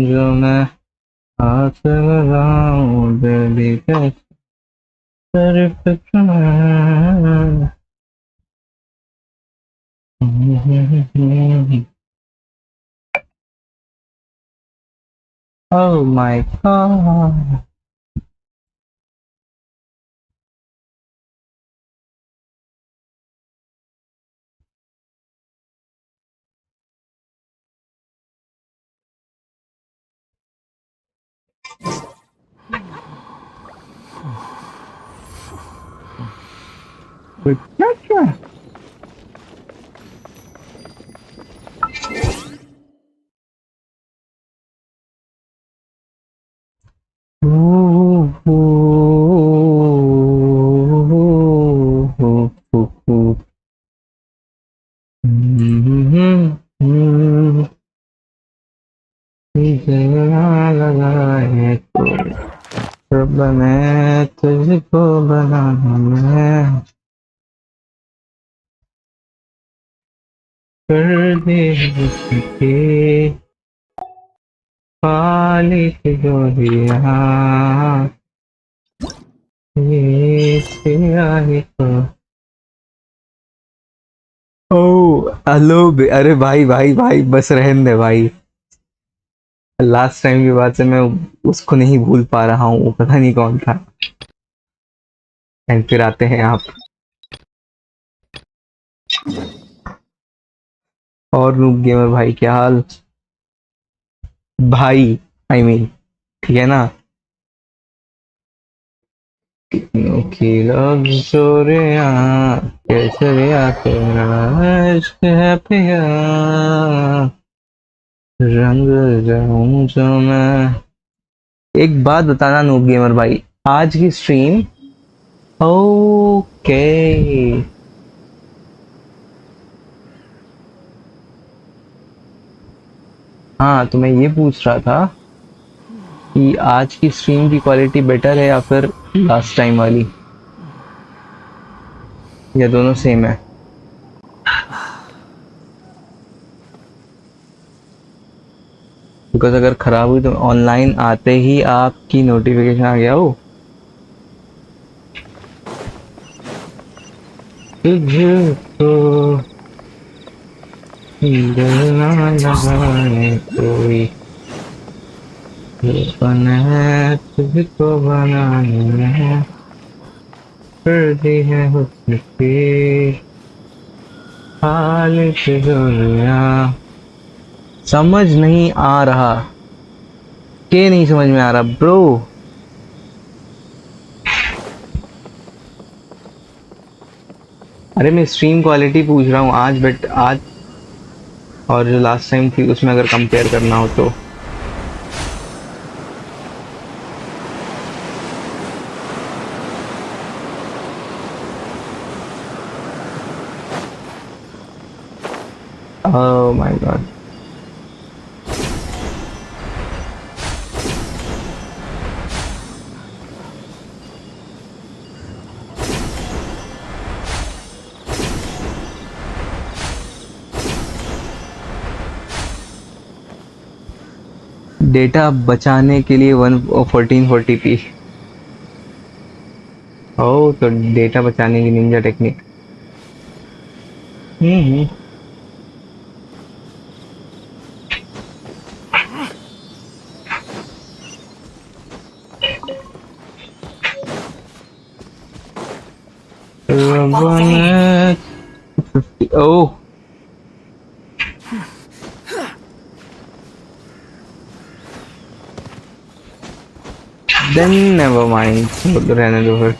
जो मैं हाथ लगाऊं बेबी कैसे तरफ तुम्हें। Oh my god. Gotcha. Ooh, ooh, ooh, ooh, ooh, ooh. जला लगा है तो रब ने तुझको बनाना मैं कर दे उसके खालिक जो दिया ये सियाही को। ओ हेलो अरे भाई भाई भाई बस रहने दे भाई। लास्ट टाइम की बात से मैं उसको नहीं भूल पा रहा हूँ, वो पता नहीं कौन था। एंड फिर आते हैं आप। और रूप गेमर भाई क्या हाल भाई? आई मीन ठीक है ना? की लव स्टोरिया केसरिया तेरा इश्क है पिया रंग जाऊं जो मैं। एक बात बताना नूब गेमर भाई, आज की स्ट्रीम ओके। हाँ तो मैं ये पूछ रहा था कि आज की स्ट्रीम की क्वालिटी बेटर है या फिर लास्ट टाइम वाली, या दोनों सेम है? बिकॉज अगर खराब हुई तो ऑनलाइन आते ही आपकी नोटिफिकेशन आ गया हो तुझको दिल ना लगाने कोई बन है तुझको बनाने में कर दी है हुस्न की खालिश दुनिया। समझ नहीं आ रहा, के नहीं समझ में आ रहा ब्रो? अरे मैं स्ट्रीम क्वालिटी पूछ रहा हूँ आज, बट आज और जो लास्ट टाइम थी उसमें अगर कंपेयर करना हो तो। Oh my God. डेटा बचाने के लिए 1440p। ओह तो डेटा बचाने की निंजा टेक्निक। हम्म। ओह देन नेवर माइंड, रहने दो फिर।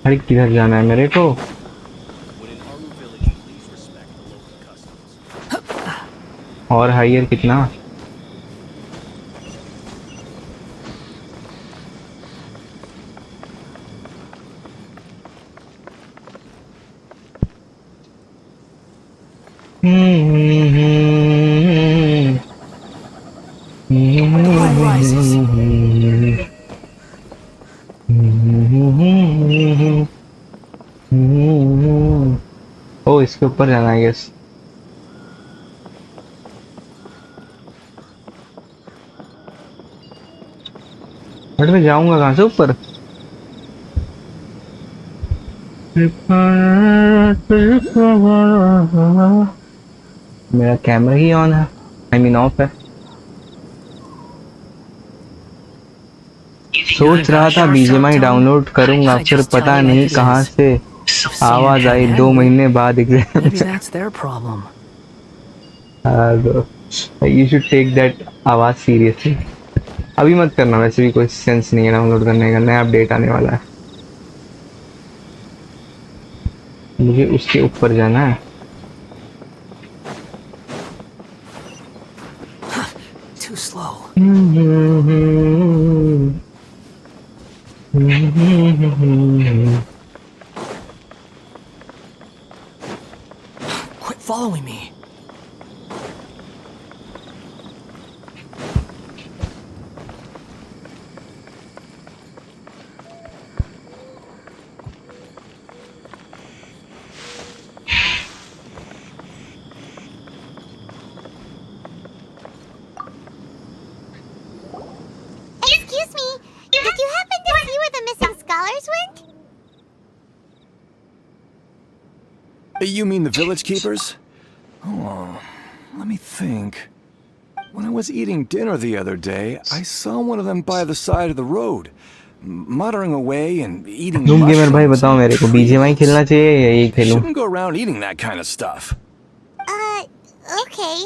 अरे किधर जाना है मेरे को? और हायर कितना? Dawn rises. ओ इसके ऊपर जाना है गेस। बट मैं जाऊंगा कहाँ से ऊपर? मेरा कैमरा ही ऑन है, आई मीन ऑफ है। सोच रहा था बीजीएमआई डाउनलोड करूंगा, I फिर just tell पता it like नहीं it कहाँ is. से If Sam आवाज had आई an 2 महीने Android, बाद एग्जाम maybe से। that's their problem. You should take that आवाज सीरियसली। अभी मत करना, वैसे भी कोई सेंस नहीं है डाउनलोड करने का, नया अपडेट आने वाला है। मुझे उसके ऊपर जाना है। Too slow. Quit following me. Excuse me, did you happen to see where the missing scholars went? You mean the village keepers? Oh, let me think. When I was eating dinner the other day, I saw one of them by the side of the road, muttering away and eating तुम gamer भाई mushrooms बताओ and मेरे को, tree BGMI nuts. खेलना चाहिए या यही They खेलूं? shouldn't go around eating that kind of stuff. Okay.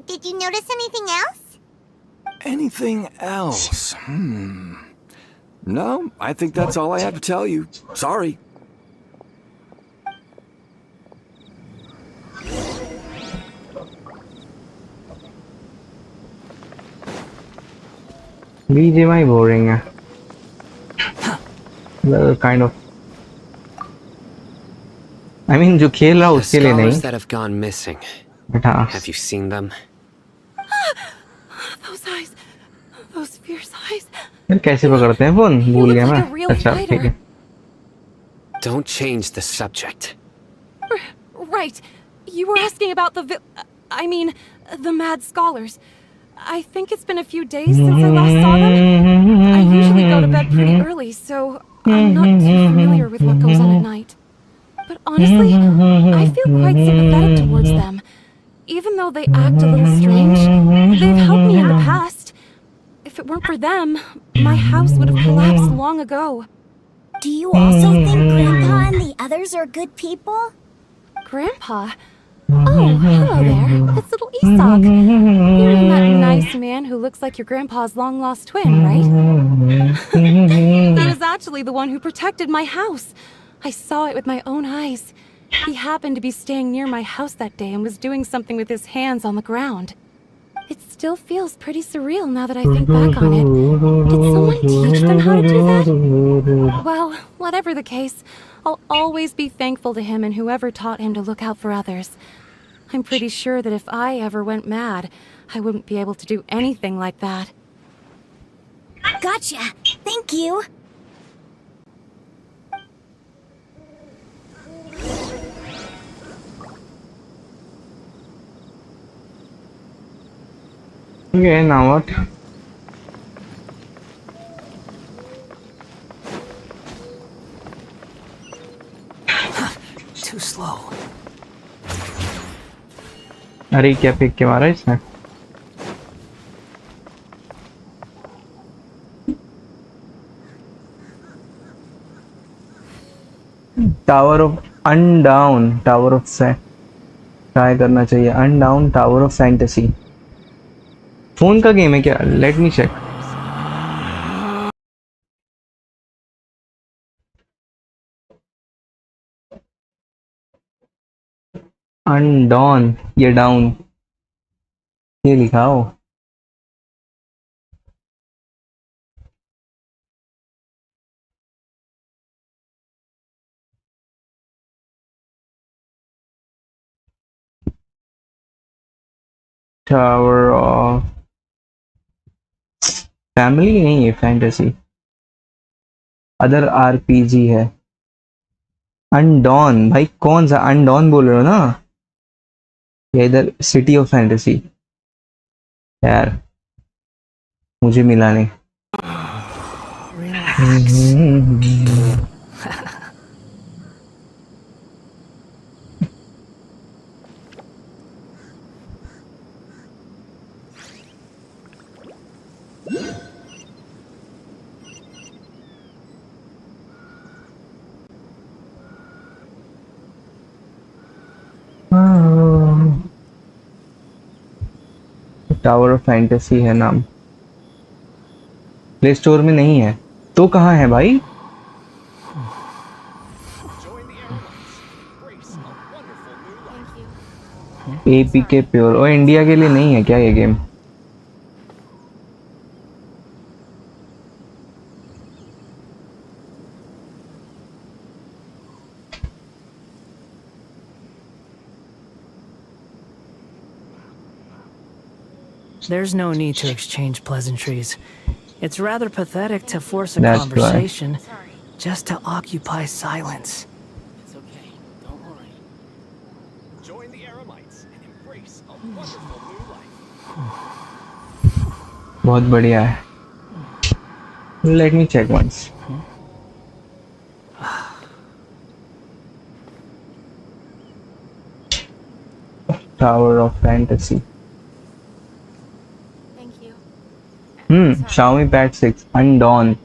Did you notice anything else? Anything else? No, I think that's all I have to tell you. Sorry. BGMI boring है, kind of. I mean जो खेल रहा The उसके लिए नहीं, scholars that have gone missing. But हाँ। Have you seen them? Those eyes. Those fierce eyes. फिर कैसे पकड़ते हैं फोन? You भूल look गया like मैं। a real अच्छा ठीक है। Don't change the subject. Right. You were asking about I mean, the mad scholars. I think it's been a few days since I last saw them. I usually go to bed pretty early, so I'm not too familiar with what goes on at night. But honestly, I feel quite sympathetic towards them. Even though they act a little strange, they've helped me in the past. If it weren't for them, my house would have collapsed long ago. Do you also think Grandpa and the others are good people? Grandpa? Oh, hello there. It's little Isak. You mean that nice man who looks like your grandpa's long-lost twin, right? He was actually the one who protected my house. I saw it with my own eyes. He happened to be staying near my house that day and was doing something with his hands on the ground. It still feels pretty surreal now that I think back on it. Did someone teach them how to do that? Well, whatever the case, I'll always be thankful to him and whoever taught him to look out for others. I'm pretty sure that if I ever went mad, I wouldn't be able to do anything like that. Gotcha. Thank you. Okay, now what? Too slow. अरे क्या फेंक के मारा इसने? Tower of Undawn, tower of try करना चाहिए। Undawn tower of fantasy phone का game है क्या? Let me check. अनडाउन, ये डाउन, ये लिखा हो। टावर ऑफ फैमिली नहीं है, फैंटेसी। अदर आरपीजी है। अनडॉन भाई कौन सा अनडॉन बोल रहे हो ना? या इधर सिटी ऑफ फैंटेसी? यार मुझे मिला नहीं। टावर ऑफ फैंटेसी है नाम, प्ले स्टोर में नहीं है तो कहाँ है भाई? APK प्योर और इंडिया के लिए नहीं है क्या ये game? There's no need to exchange pleasantries. It's rather pathetic to force a That's conversation just to occupy silence. It's okay. Don't worry. Join the Eremites and embrace a wonderful new life. बहुत बढ़िया है। Let me check once. Tower of Fantasy. Thank you. Xiaomi Pad 6 Undawn.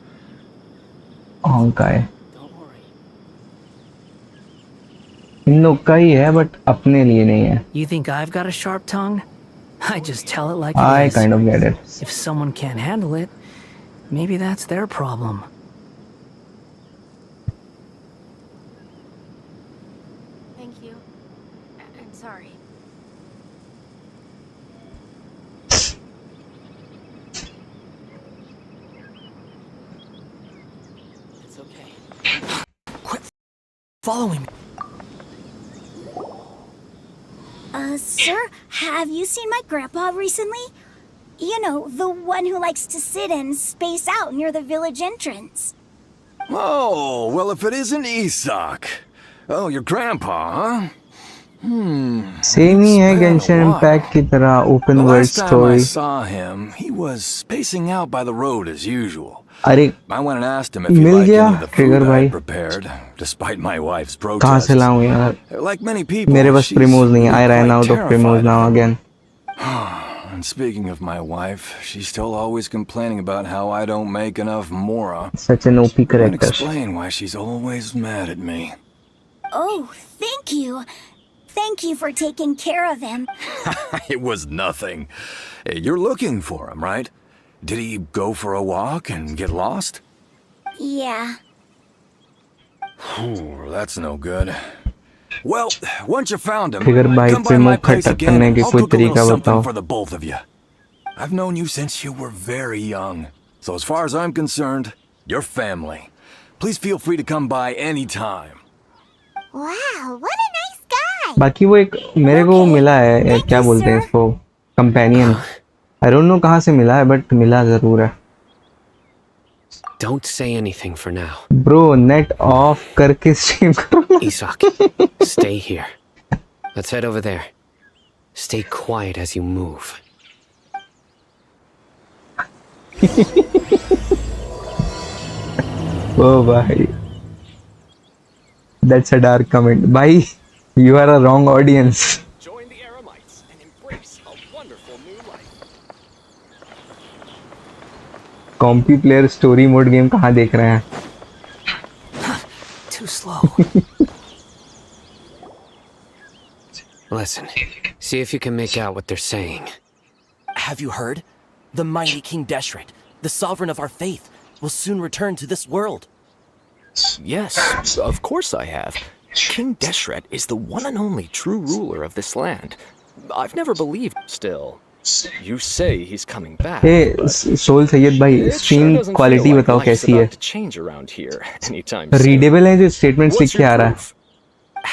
है Don't worry. इन लोग का ही है but अपने लिए नहीं है। You think I've got a sharp tongue? I just tell it like it I is. kind of get it. If someone can't handle it, maybe that's their problem. Thank you. I'm sorry. It's okay. Following me. Sir, have you seen my grandpa recently? You know, the one who likes to sit and space out near the village entrance. Oh, well, if it isn't Isak. Oh, your grandpa, huh? Same ही है Genshin Impact की तरह open The world last time I story. saw him, he was spacing out by the road as usual. अरे I went and asked him if he mill liked गया any of the trigger food I भाई। had prepared, despite my wife's कहाँ protests. से लाऊं यार? Like many people, मेरे पास she's Primos नहीं है। I really ran quite out of Primos terrified now of him. again. And speaking of my wife, she's still always complaining about how I don't make enough Mora. Such an OP Can't character. explain why she's always mad at me. Oh, thank you. Thank you for taking care of him. It was nothing. Hey, you're looking for him, right? Did he go for a walk and get lost? Yeah. Ooh, that's no good. Well, once you found him, Trigger by come by my Primo place Khattak again करने and के I'll कोई cook a little तरीका something बताओ। for the both of you. I've known you since you were very young. So as far as I'm concerned, you're family. Please feel free to come by anytime. Wow, what a nice guy. बाकी वो एक मेरे को मिला है क्या बोलते हैं इसको कंपेनियन। आई डोंट नो कहाँ से मिला है बट मिला जरूर है। Don't say anything for now. Bro net of करके स्ट्रीम करो। Isak, stay here. Let's head over there. Stay quiet as you move. ओ भाई दैट्स अ डार्क कमेंट भाई। You are a wrong audience. Join the Eremites and embrace a wonderful new life. कॉम्पी player story mode game कहाँ देख रहे हैं? Too slow. Listen, see if you can make out what they're saying. Have you heard? The mighty King Deshret, the sovereign of our faith, will soon return to this world. Yes, of course I have. King Deshret is the one and only true ruler of this land. I've never believed still. You say he's coming back. ए सोल सैयद भाई It sure stream doesn't quality feel like बताओ life's कैसी है? about to change around here anytime soon. Readable है जो statements लिख What's के your आ रहा है? proof?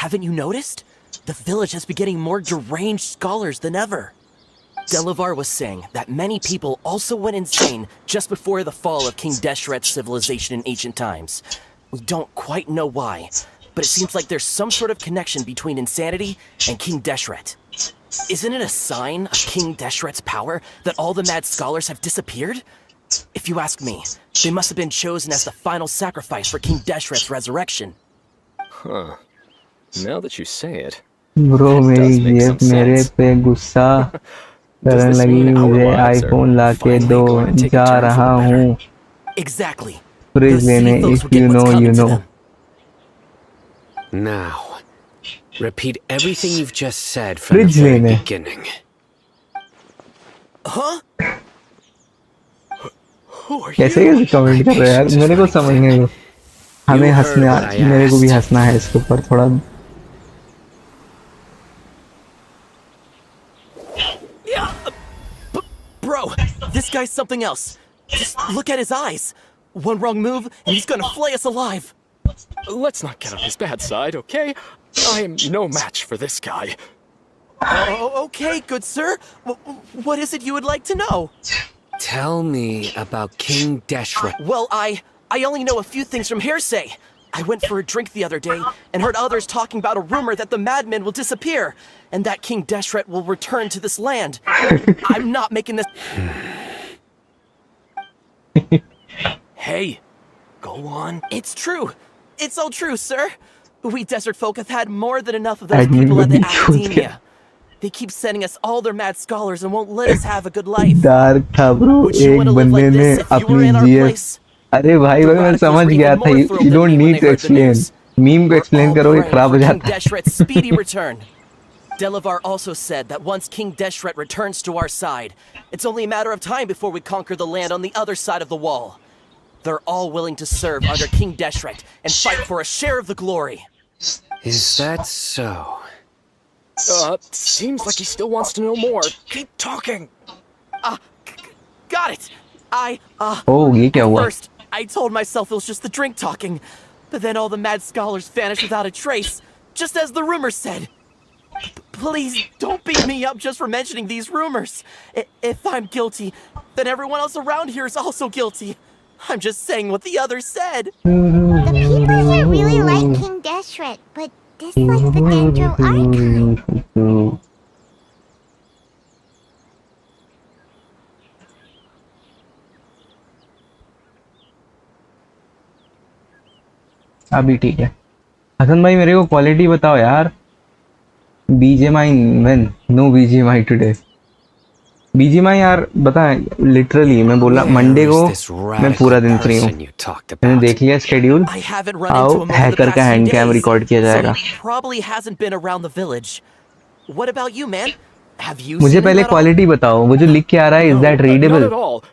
Haven't you noticed? The village has been getting more deranged scholars than ever. Delavar was saying that many people also went insane just before the fall of King Deshret's civilization in ancient times. We don't quite know why, but it seems like there's some sort of connection between insanity and King Deshret. Isn't it a sign of King Deshret's power that all the mad scholars have disappeared? If you ask me, they must have been chosen as the final sacrifice for King Deshret's resurrection. Huh. Now that you say it, bro That मेरी does make ये some मेरे sense. पे गुस्सा Does करने this लगी, mean our मुझे lives are iPhone लाके finally दो, going to take a जा turn for रहा the better? हूँ Exactly. फ्रिज Those लेने. city folks If will get you what's know, coming you to know. them. Now, repeat everything you've just said from the fridge very लेने. beginning. Huh? Who are कैसे you? कैसे comment कर रहे हैं यार, patience is मेरे को running समझने thin. दो. हमें You हंसने, heard what I मेरे को भी asked. हंसना है इसके ऊपर थोड़ा. Bro, this guy's something else. Just look at his eyes. One wrong move, and he's gonna flay us alive. Let's not get on his bad side, okay? I am no match for this guy. Oh, okay, good sir. What is it you would like to know? Tell me about King Deshret. Well, I only know a few things from hearsay. I went for a drink the other day and heard others talking about a rumor that the madmen will disappear and that King Deshret will return to this land. I'm not making this. Hey, go on. It's true. It's all true, sir. We desert folk have had more than enough of those Admin people at the would be truth, academia. They keep sending us all their mad scholars and won't let us have a good life. Dark था bro. Would you एक want to live बंदे like ने this if you were अपनी in our GS. place? अरे भाई The मैं radicals समझ were गया even था. more You thrilled than don't me when need they to heard the explain. news. Meme को We're एक्सप्लेन all करोगे praying खराब हो for King जाता है. Deshret's speedy return. Delavar also said that once King Deshret returns to our side, it's only a matter of time before we conquer the land on the other side of the wall. They're all willing to serve under King Deshret and fight for a share of the glory. Is that so? Seems like he still wants to know more. Keep talking. Got it. ओह ये क्या At हुआ? first, I told myself it was just the drink talking, but then all the mad scholars vanished without a trace, just as the rumors said. Please don't beat me up just for mentioning these rumors. If I'm guilty, then everyone else around here is also guilty. I'm just saying what the others said. The people here really like King Deshret, but dislike the Dendro Archive. अभी ठीक है. हसन भाई मेरे को quality बताओ यार. BGMI when no BGMI today. BGMI यार बताएं लिटरली मैं बोला मंडे Where को is this मैं पूरा दिन radical फ्री हूँ. person you talked मैंने about? देख लिया शेड्यूल. I haven't run आओ into him over the hacker past का few hand cam days, record किया so जाएगा. he probably hasn't been around the village. What about you, man? Have you मुझे seen him पहले at all? Quality बताओ. वो जो लिख के आ रहा है is No, that not readable? at all.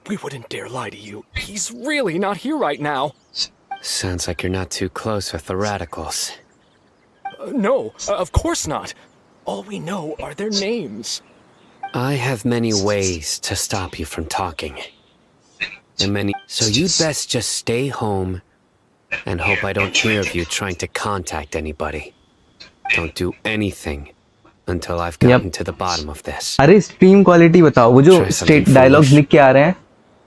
We wouldn't dare lie to you. He's really not here right now. Sounds like you're not too close with the radicals. No, of course not. All we know are their names. I have many ways to stop you from talking. So you'd best just stay home and hope I don't hear of you trying to contact anybody. Don't do anything until I've gotten to the bottom of this. अरे stream quality बताओ. वो जो Try something state dialogues foolish. लिख के आ रहे हैं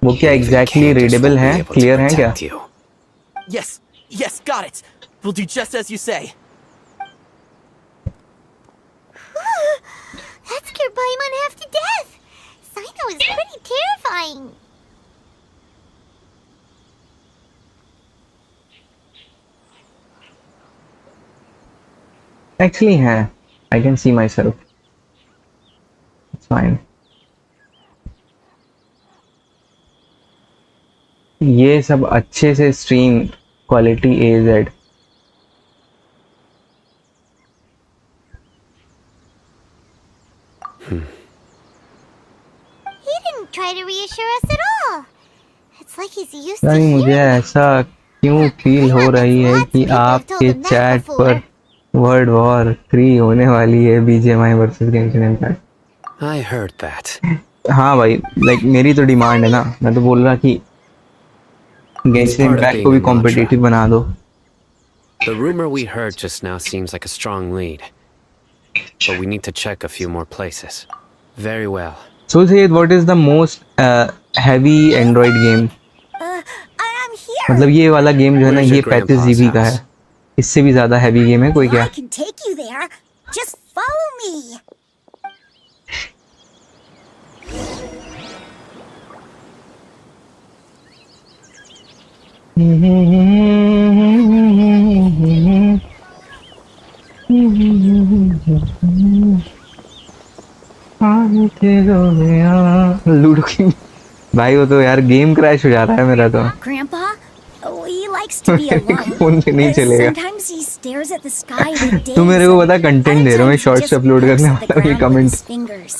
वो क्या Even exactly Candace readable won't be हैं, able to क्लियर हैं क्या? protect you. Yes, got it. We'll do just as you say. That scared Paimon half to death. Sino is pretty terrifying. Actually हैं. I can see myself. It's fine. ये सब अच्छे से stream quality AZ. He didn't try to reassure us at all. It's like he's used to नहीं मुझे hearing. ऐसा क्यों feel हो रही है कि आपके चैट पर वर्ल्ड वॉर 3 होने वाली है. BGMI versus Genshin impact. I heard that. हाँ भाई लाइक मेरी तो डिमांड है ना. मैं तो बोल रहा कि Genshin part of impact being को भी a mantra. कॉम्पिटिटिव बना दो. The rumor we heard just now seems like a strong lead. But we need to check a few more places. Very well. So Sayed, what is the most heavy Android game? I'm here. मतलब ये वाला game जो है ना Where's ये your 35 grandpa's GB का house? है. इससे भी ज्यादा हैवी गेम है कोई Well, क्या? I can take you there. Just follow me. Ludo king भाई वो तो यार गेम क्रैश हो जा रहा है मेरा तो. Grandpa? Oh, he likes to be alone. Phone पे नहीं चलेगा. Sometimes he stares at the sky in a तू मेरे daze, को and पता कंटेंट other दे रहा हूँ, मैं times he shorts just upload pecks करने at the वाला हूँ. ये ground with comment his fingers.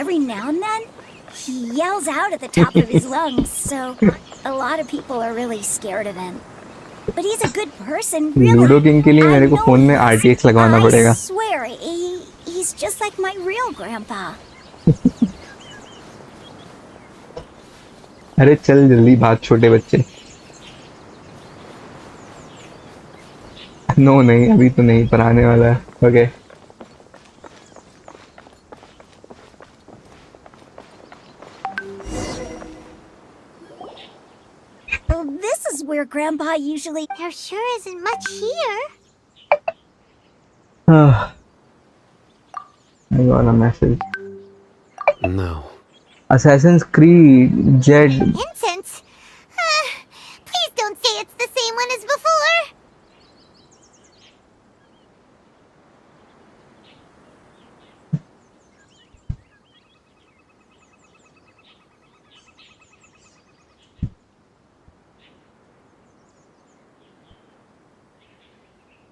Every now and then, he yells out at the top of his lungs, so a lot of people are really scared of him. But he's a good person, really. Ludo king के लिए I मेरे को know phone में he is. RTX लगवाना I पड़ेगा. swear, he's just like my real grandpa. अरे चल जल्दी भाग छोटे बच्चे. नो नहीं अभी तो नहीं पर आने वाला है. Okay Well, this is where Grandpa usually. There sure isn't much here. I got a message. No. Assassin's Creed Jed. Incense? Please don't say it's the same one as before.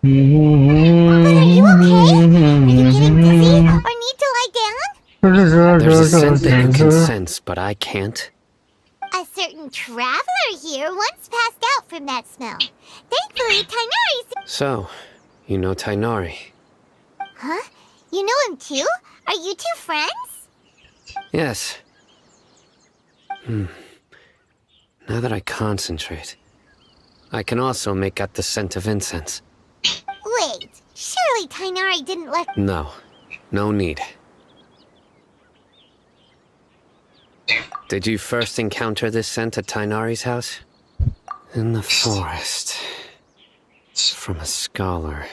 But are you okay? Are you getting dizzy or need to lie down? There's a scent that you can sense, but I can't. A certain traveler here once passed out from that smell. Thankfully, Tainari. So, you know Tainari? Huh? You know him too? Are you two friends? Yes. Now that I concentrate, I can also make out the scent of incense. Wait, surely Tainari didn't let. No, no need. Did you first encounter this scent at Tainari's house? In the forest. From a scholar.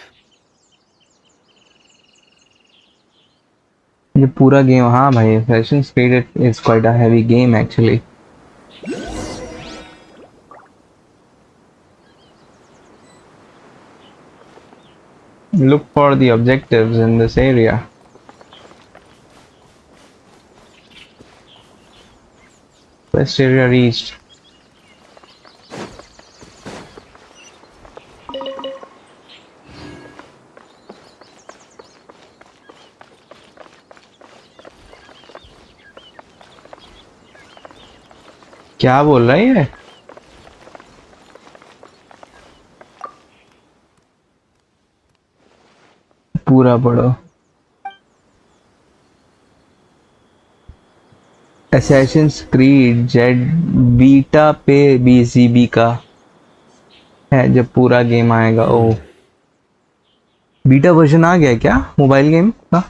ये पूरा game हाँ भाई Assassin's Creed is quite a heavy game actually. Look for the objectives in this area. Quest area reached. क्या बोल रहा है ये? पूरा पढ़ो. Assassin's Creed जेड बीटा पे BCB का है जब पूरा गेम आएगा. ओ बीटा वर्जन आ गया है क्या मोबाइल गेम का?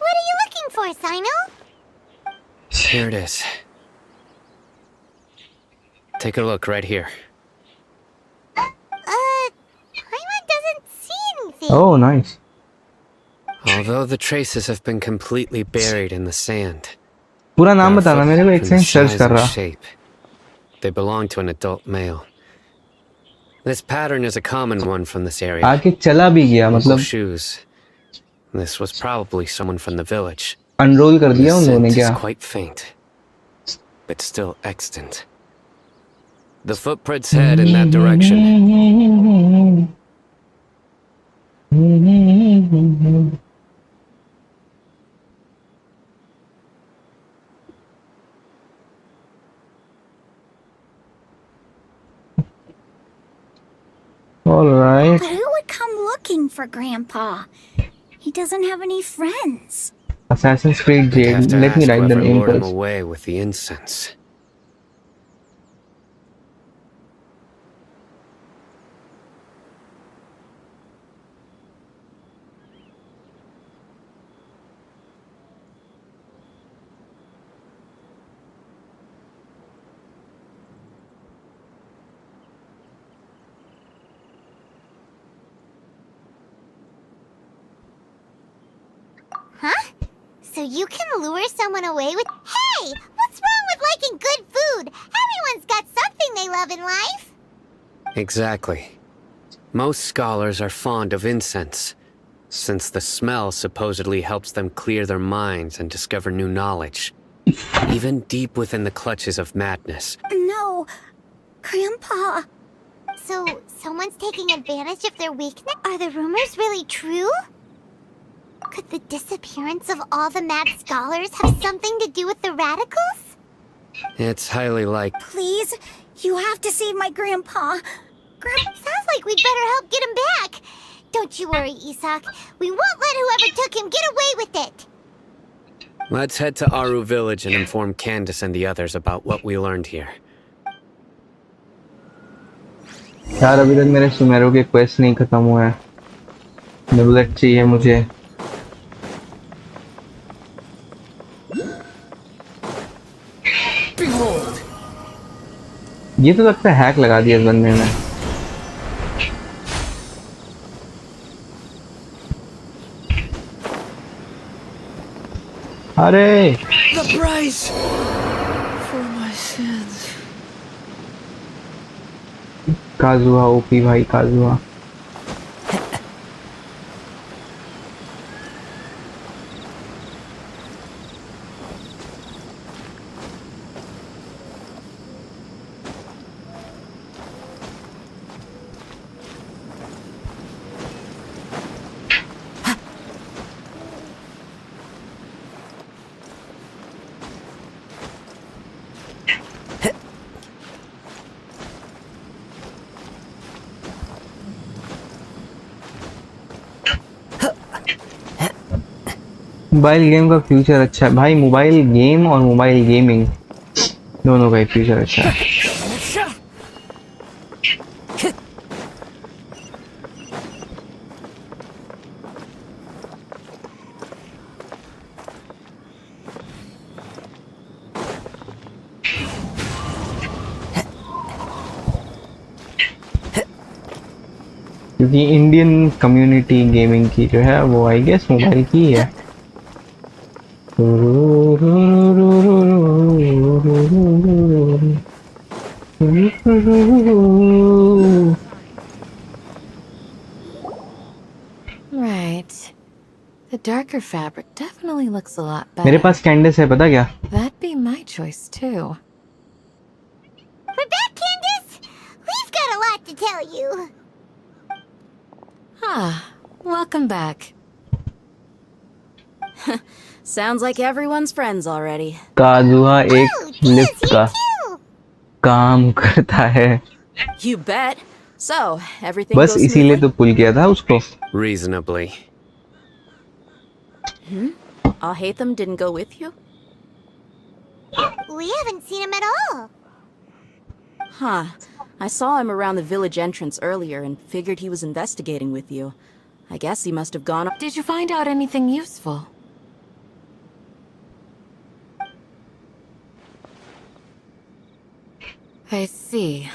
What are you looking for, Sino? Here it is. Take a look right here. Paimon doesn't see anything. Oh nice. Although the traces have been completely buried in the sand, पूरा नाम they are बताना मेरे को एक footprints second in search size कर and रहा. shape. They belong to an adult male. This pattern is a common one from this area. आके चला भी गया Local मतलब shoes. This was probably someone from the village. Unroll कर The दिया उन लोगों ने scent क्या? is quite faint, but still extant. The footprints head in that direction. All right. But who would come looking for Grandpa? He doesn't have any friends. Assassin's Creed You'd have Jade. to Let me ask write the whoever name lured him first. away with the incense. Huh? So you can lure someone away with... Hey! What's wrong with liking good food? Everyone's got something they love in life. Exactly. Most scholars are fond of incense, since the smell supposedly helps them clear their minds and discover new knowledge, even deep within the clutches of madness. No, Grandpa. So, someone's taking advantage of their weakness? Are the rumors really true? Could the disappearance of all the mad scholars have something to do with the radicals? It's highly likely. Please, you have to save my grandpa. Sounds like we'd better help get him back. Don't you worry, Isak. We won't let whoever took him get away with it. Let's head to Aru village and inform Candace and the others about what we learned here. यार अभी तक मेरे सुमेरो के quest नहीं खत्म हुए हैं। निबलेट चाहिए मुझे। ये तो लगता है हैक लगा दिया इस बंदे ने। अरे The price for my sins. Casual OP भाई काजुआ। मोबाइल गेम का फ्यूचर अच्छा है भाई। मोबाइल गेम और मोबाइल गेमिंग दोनों का ही फ्यूचर अच्छा है। क्योंकि इंडियन कम्युनिटी गेमिंग की जो है वो आई गेस मोबाइल की ही है। Right. The darker fabric definitely looks a lot मेरे better. पास कैंडिस है पता क्या? That'd be my choice too. We're back, Candace. We've got a lot to tell you. Ah, welcome back. Sounds like everyone's friends already. काजुआ एक Oh, Diz, lift you का too. काम करता है। You bet. So, everything बस goes इसीलिए smoothly? तो पुल किया था उसको। Reasonably. Alhaitham didn't go with you? We haven't seen him at all. Huh. I saw him around the village entrance earlier and figured he was investigating with you. I guess he must have gone... Did you find out anything useful? I see.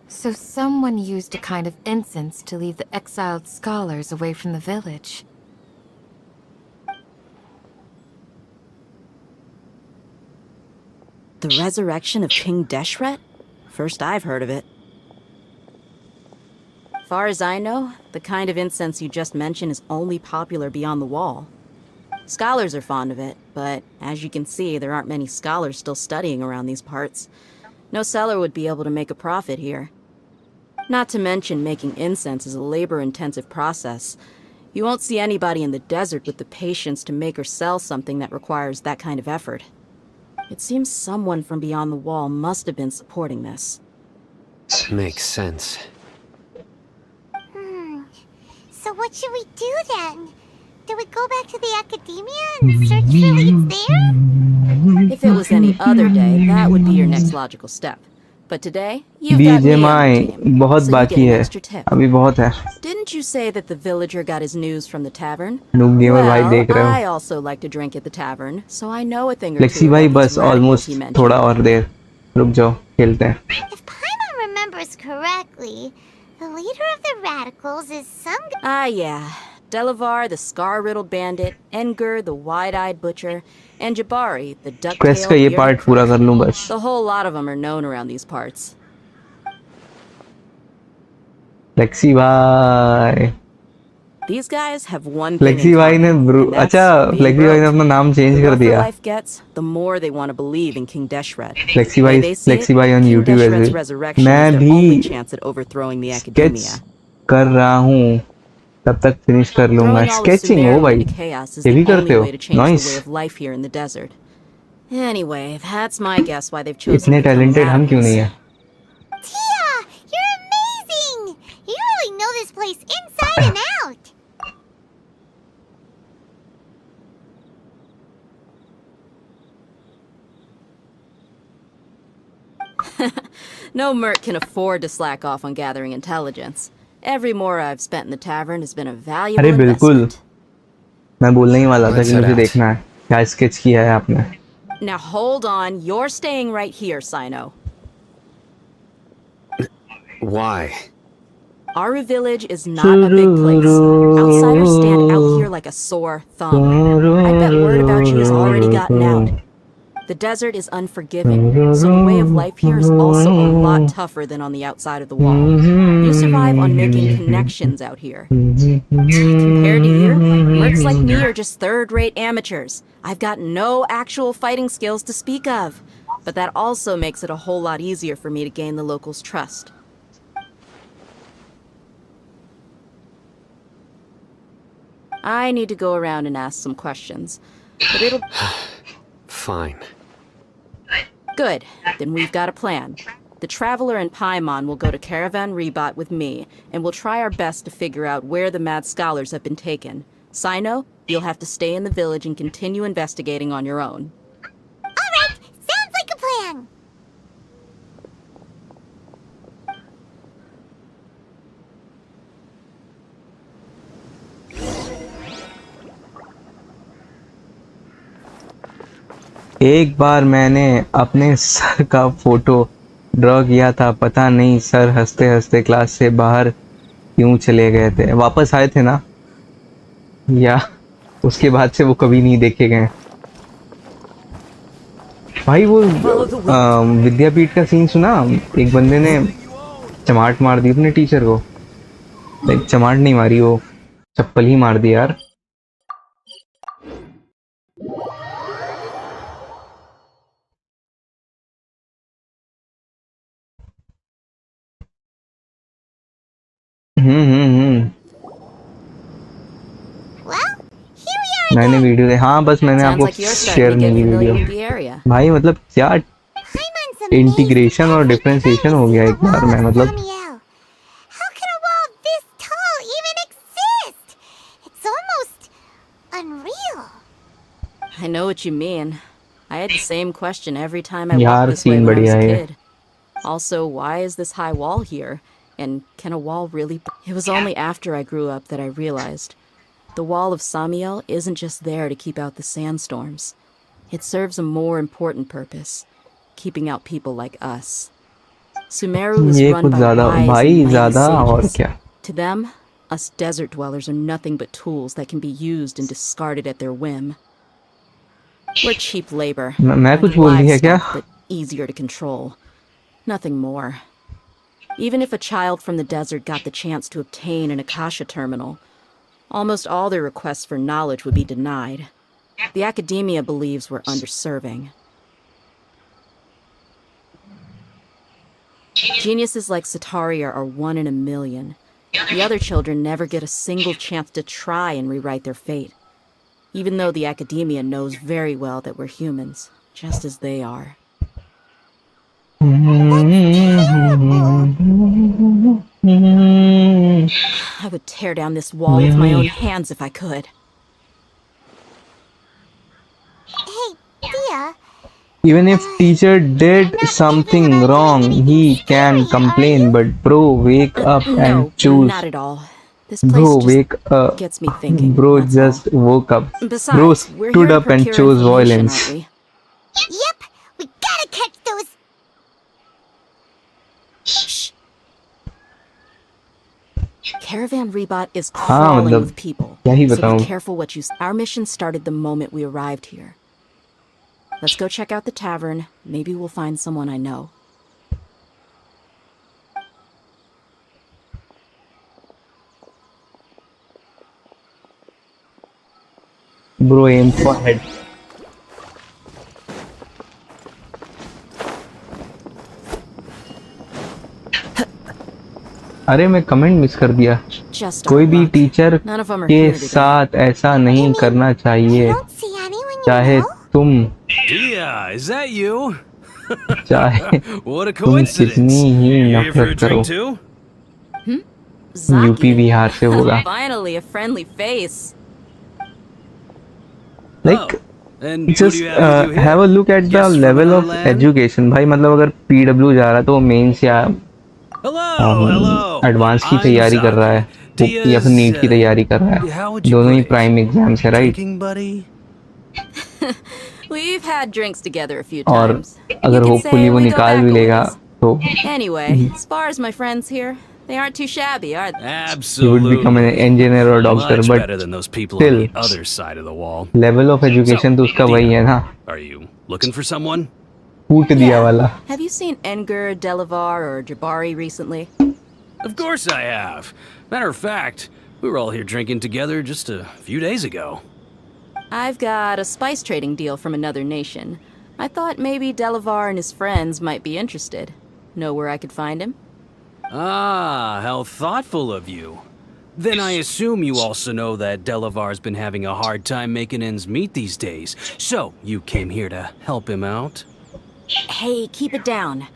So someone used a kind of incense to lead the exiled scholars away from the village. The resurrection of King Deshret? First I've heard of it. Far as I know, the kind of incense you just mentioned is only popular beyond the wall. Scholars are fond of it, but as you can see, there aren't many scholars still studying around these parts. No seller would be able to make a profit here. Not to mention making incense is a labor-intensive process. You won't see anybody in the desert with the patience to make or sell something that requires that kind of effort. It seems someone from beyond the wall must have been supporting this. Makes sense. So what should we do then? Do we go back to the academia and search for leads there? If it was any other day, that would be your next logical step. But today, you've got me on your BGMI team, बहुत so you get बाकी an है, extra tip. अभी बहुत है। Didn't you say that the villager got his news from the tavern? Noob gamer भाई देख रहे I हो। also like to drink at the tavern, so I know a thing or flexi two भाई about बस these radicals almost he mentioned. थोड़ा और देर रुक जाओ खेलते हैं। If Paimon remembers correctly, the leader of the radicals is some... Ah, yeah. Delavar, the scar-riddled bandit, Enger, the wide-eyed butcher, and Jabari, the quest का duck-tailed ये bearded part पूरा crook. कर लूं बस. The whole lot of them are known around these parts. Flexi भाई. These guys have one thing flexi in भाई ने common, and that's अच्छा being फ्लेक्सी भाई ने broke. अपना नाम The चेंज कर rougher दिया. life gets, the more they want to believe in King Deshret. Flexi The way भाई they see it, on King YouTube Deshret's है. resurrection is मैं their भी only chance at overthrowing the sketch academia. कर रहा हूँ. तब तक finish कर लूंगा. Throwing all of स्केचिंग हो Sumeru भाई. into chaos is ये the भी करते only हो. way to change the nice. way of life here in the desert. Anyway, that's my guess why they've chosen इतने to become टैलेंटेड हम क्यों नहीं radicals. है? Tia, you're amazing! You really know this place inside and out. No merc can afford to slack off on gathering intelligence. Every mora I've spent in the tavern has been a valuable अरे बिल्कुल. investment. मैं बोलने ही वाला था Let's कि head मुझे out. देखना है. क्या स्केच किया है आपने? Now hold on, you're staying right here, Sino. Why? Aru village is not a big place. Outsiders stand out here like a sore thumb. I bet word about you has already gotten out. The desert is unforgiving, so the way of life here is also a lot tougher than on the outside of the wall. You survive on making connections out here. Compared to you, mercs like me are just third-rate amateurs. I've got no actual fighting skills to speak of, but that also makes it a whole lot easier for me to gain the locals' trust. I need to go around and ask some questions, but it'll... Fine. Good, then we've got a plan. The Traveler and Paimon will go to Caravan Rebot with me, and we'll try our best to figure out where the mad scholars have been taken. Sino, you'll have to stay in the village and continue investigating on your own. Alright, sounds like a plan. एक बार मैंने अपने sir का photo draw किया था. पता नहीं sir हंसते हंसते क्लास से बाहर क्यों चले गए थे. वापस आए थे ना, या उसके बाद से वो कभी नहीं देखे गए. भाई वो विद्यापीठ का सीन सुना. एक बंदे ने चमाट मार दी अपने टीचर को. लाइक चमाट नहीं मारी, वो चप्पल ही मार दी यार. हम्म. Well, here we are मैंने again. वीडियो दे. हाँ बस मैंने Sounds आपको like you're share starting to नहीं get की familiar video. with the area. भाई मतलब क्या Paimon's amazing. इंटीग्रेशन और Every डिफरेंशिएशन हो गया एक crevice in the bar wall में. of मतलब Samiel. How can a wall this tall even exist? It's almost unreal. I know what you mean. I had the same question every time I यार walked this way scene when I was बढ़िया a है. kid. Also, why is this high wall here? And can a wall really... It was only after I grew up that I realized the wall of Samiel isn't just there to keep out the sandstorms. It serves a more important purpose, keeping out people like us. Sumeru is ये run कुछ by ज्यादा wise भाई and mighty ज्यादा और sages. क्या. To them, us desert dwellers are nothing but tools that can be used and discarded at their whim. We're cheap labor, मैं like कुछ बोल दिया क्या? livestock, but easier to control. Nothing more. Even if a child from the desert got the chance to obtain an Akasha terminal, almost all their requests for knowledge would be denied. The academia believes we're underserving. Geniuses like Sataria are one in a million. The other children never get a single chance to try and rewrite their fate, even though the academia knows very well that we're humans, just as they are. I would tear down this wall with my own hands if I could. Hey, Thea. Even if teacher did something wrong, he can complain. But bro, wake up No, and choose. not at all. This place Bro, just wake up. gets me thinking. Bro that's just woke up. all. Bro Besides, we're here stood to up and procure chose information, violence. aren't we? Yep, we gotta catch those. Shh. Caravan Rebot is हाँ crawling मतलब with people. क्या ही So बताऊं. be careful what you say. Our mission started the moment we arrived here. Let's go check out the tavern. Maybe we'll find someone I know. Bro, aim for head. अरे मैं comment miss कर दिया. Just कोई our भी luck. Teacher None of them are के here today. साथ ऐसा नहीं करना You चाहिए. don't see anyone you चाहे know? तुम Yeah, is that you? चाहे What a तुम coincidence. कितनी ही You here for a नफरत करो. drink too? UP Zaki. Bihar से होगा. Finally, a friendly face. Like Oh, and who just do you have with you have a here? look at the Guests from level another of land? education. भाई मतलब अगर PW जा रहा है तो mains या Hello, hello. एडवांस की I'm तैयारी कर रहा है या फिर नीट की तैयारी कर रहा how है. would you दोनों ही put it? प्राइम एग्जाम्स है, right? Drinking buddy? We've had drinks together a few और times. You अगर could होपफुली say वो we go निकाल back भी a लेगा ways. तो Anyway, as far as my friends here, they aren't too shabby, are they? he would become an Absolutely. engineer or doctor. Much But better than those people still, on the other side of the wall. level of education तो उसका वही Dia, है ना, Are you looking for someone? फूट दिया वाला. Have you seen Edgar, Delavar, or Jabari recently? Of course I have. Matter of fact, we were all here drinking together just a few days ago. I've got a spice trading deal from another nation. I thought maybe Delavar and his friends might be interested. Know where I could find him? Ah, how thoughtful of you. Then I assume you also know that Delavar's been having a hard time making ends meet these days. So, you came here to help him out? Hey, keep it down.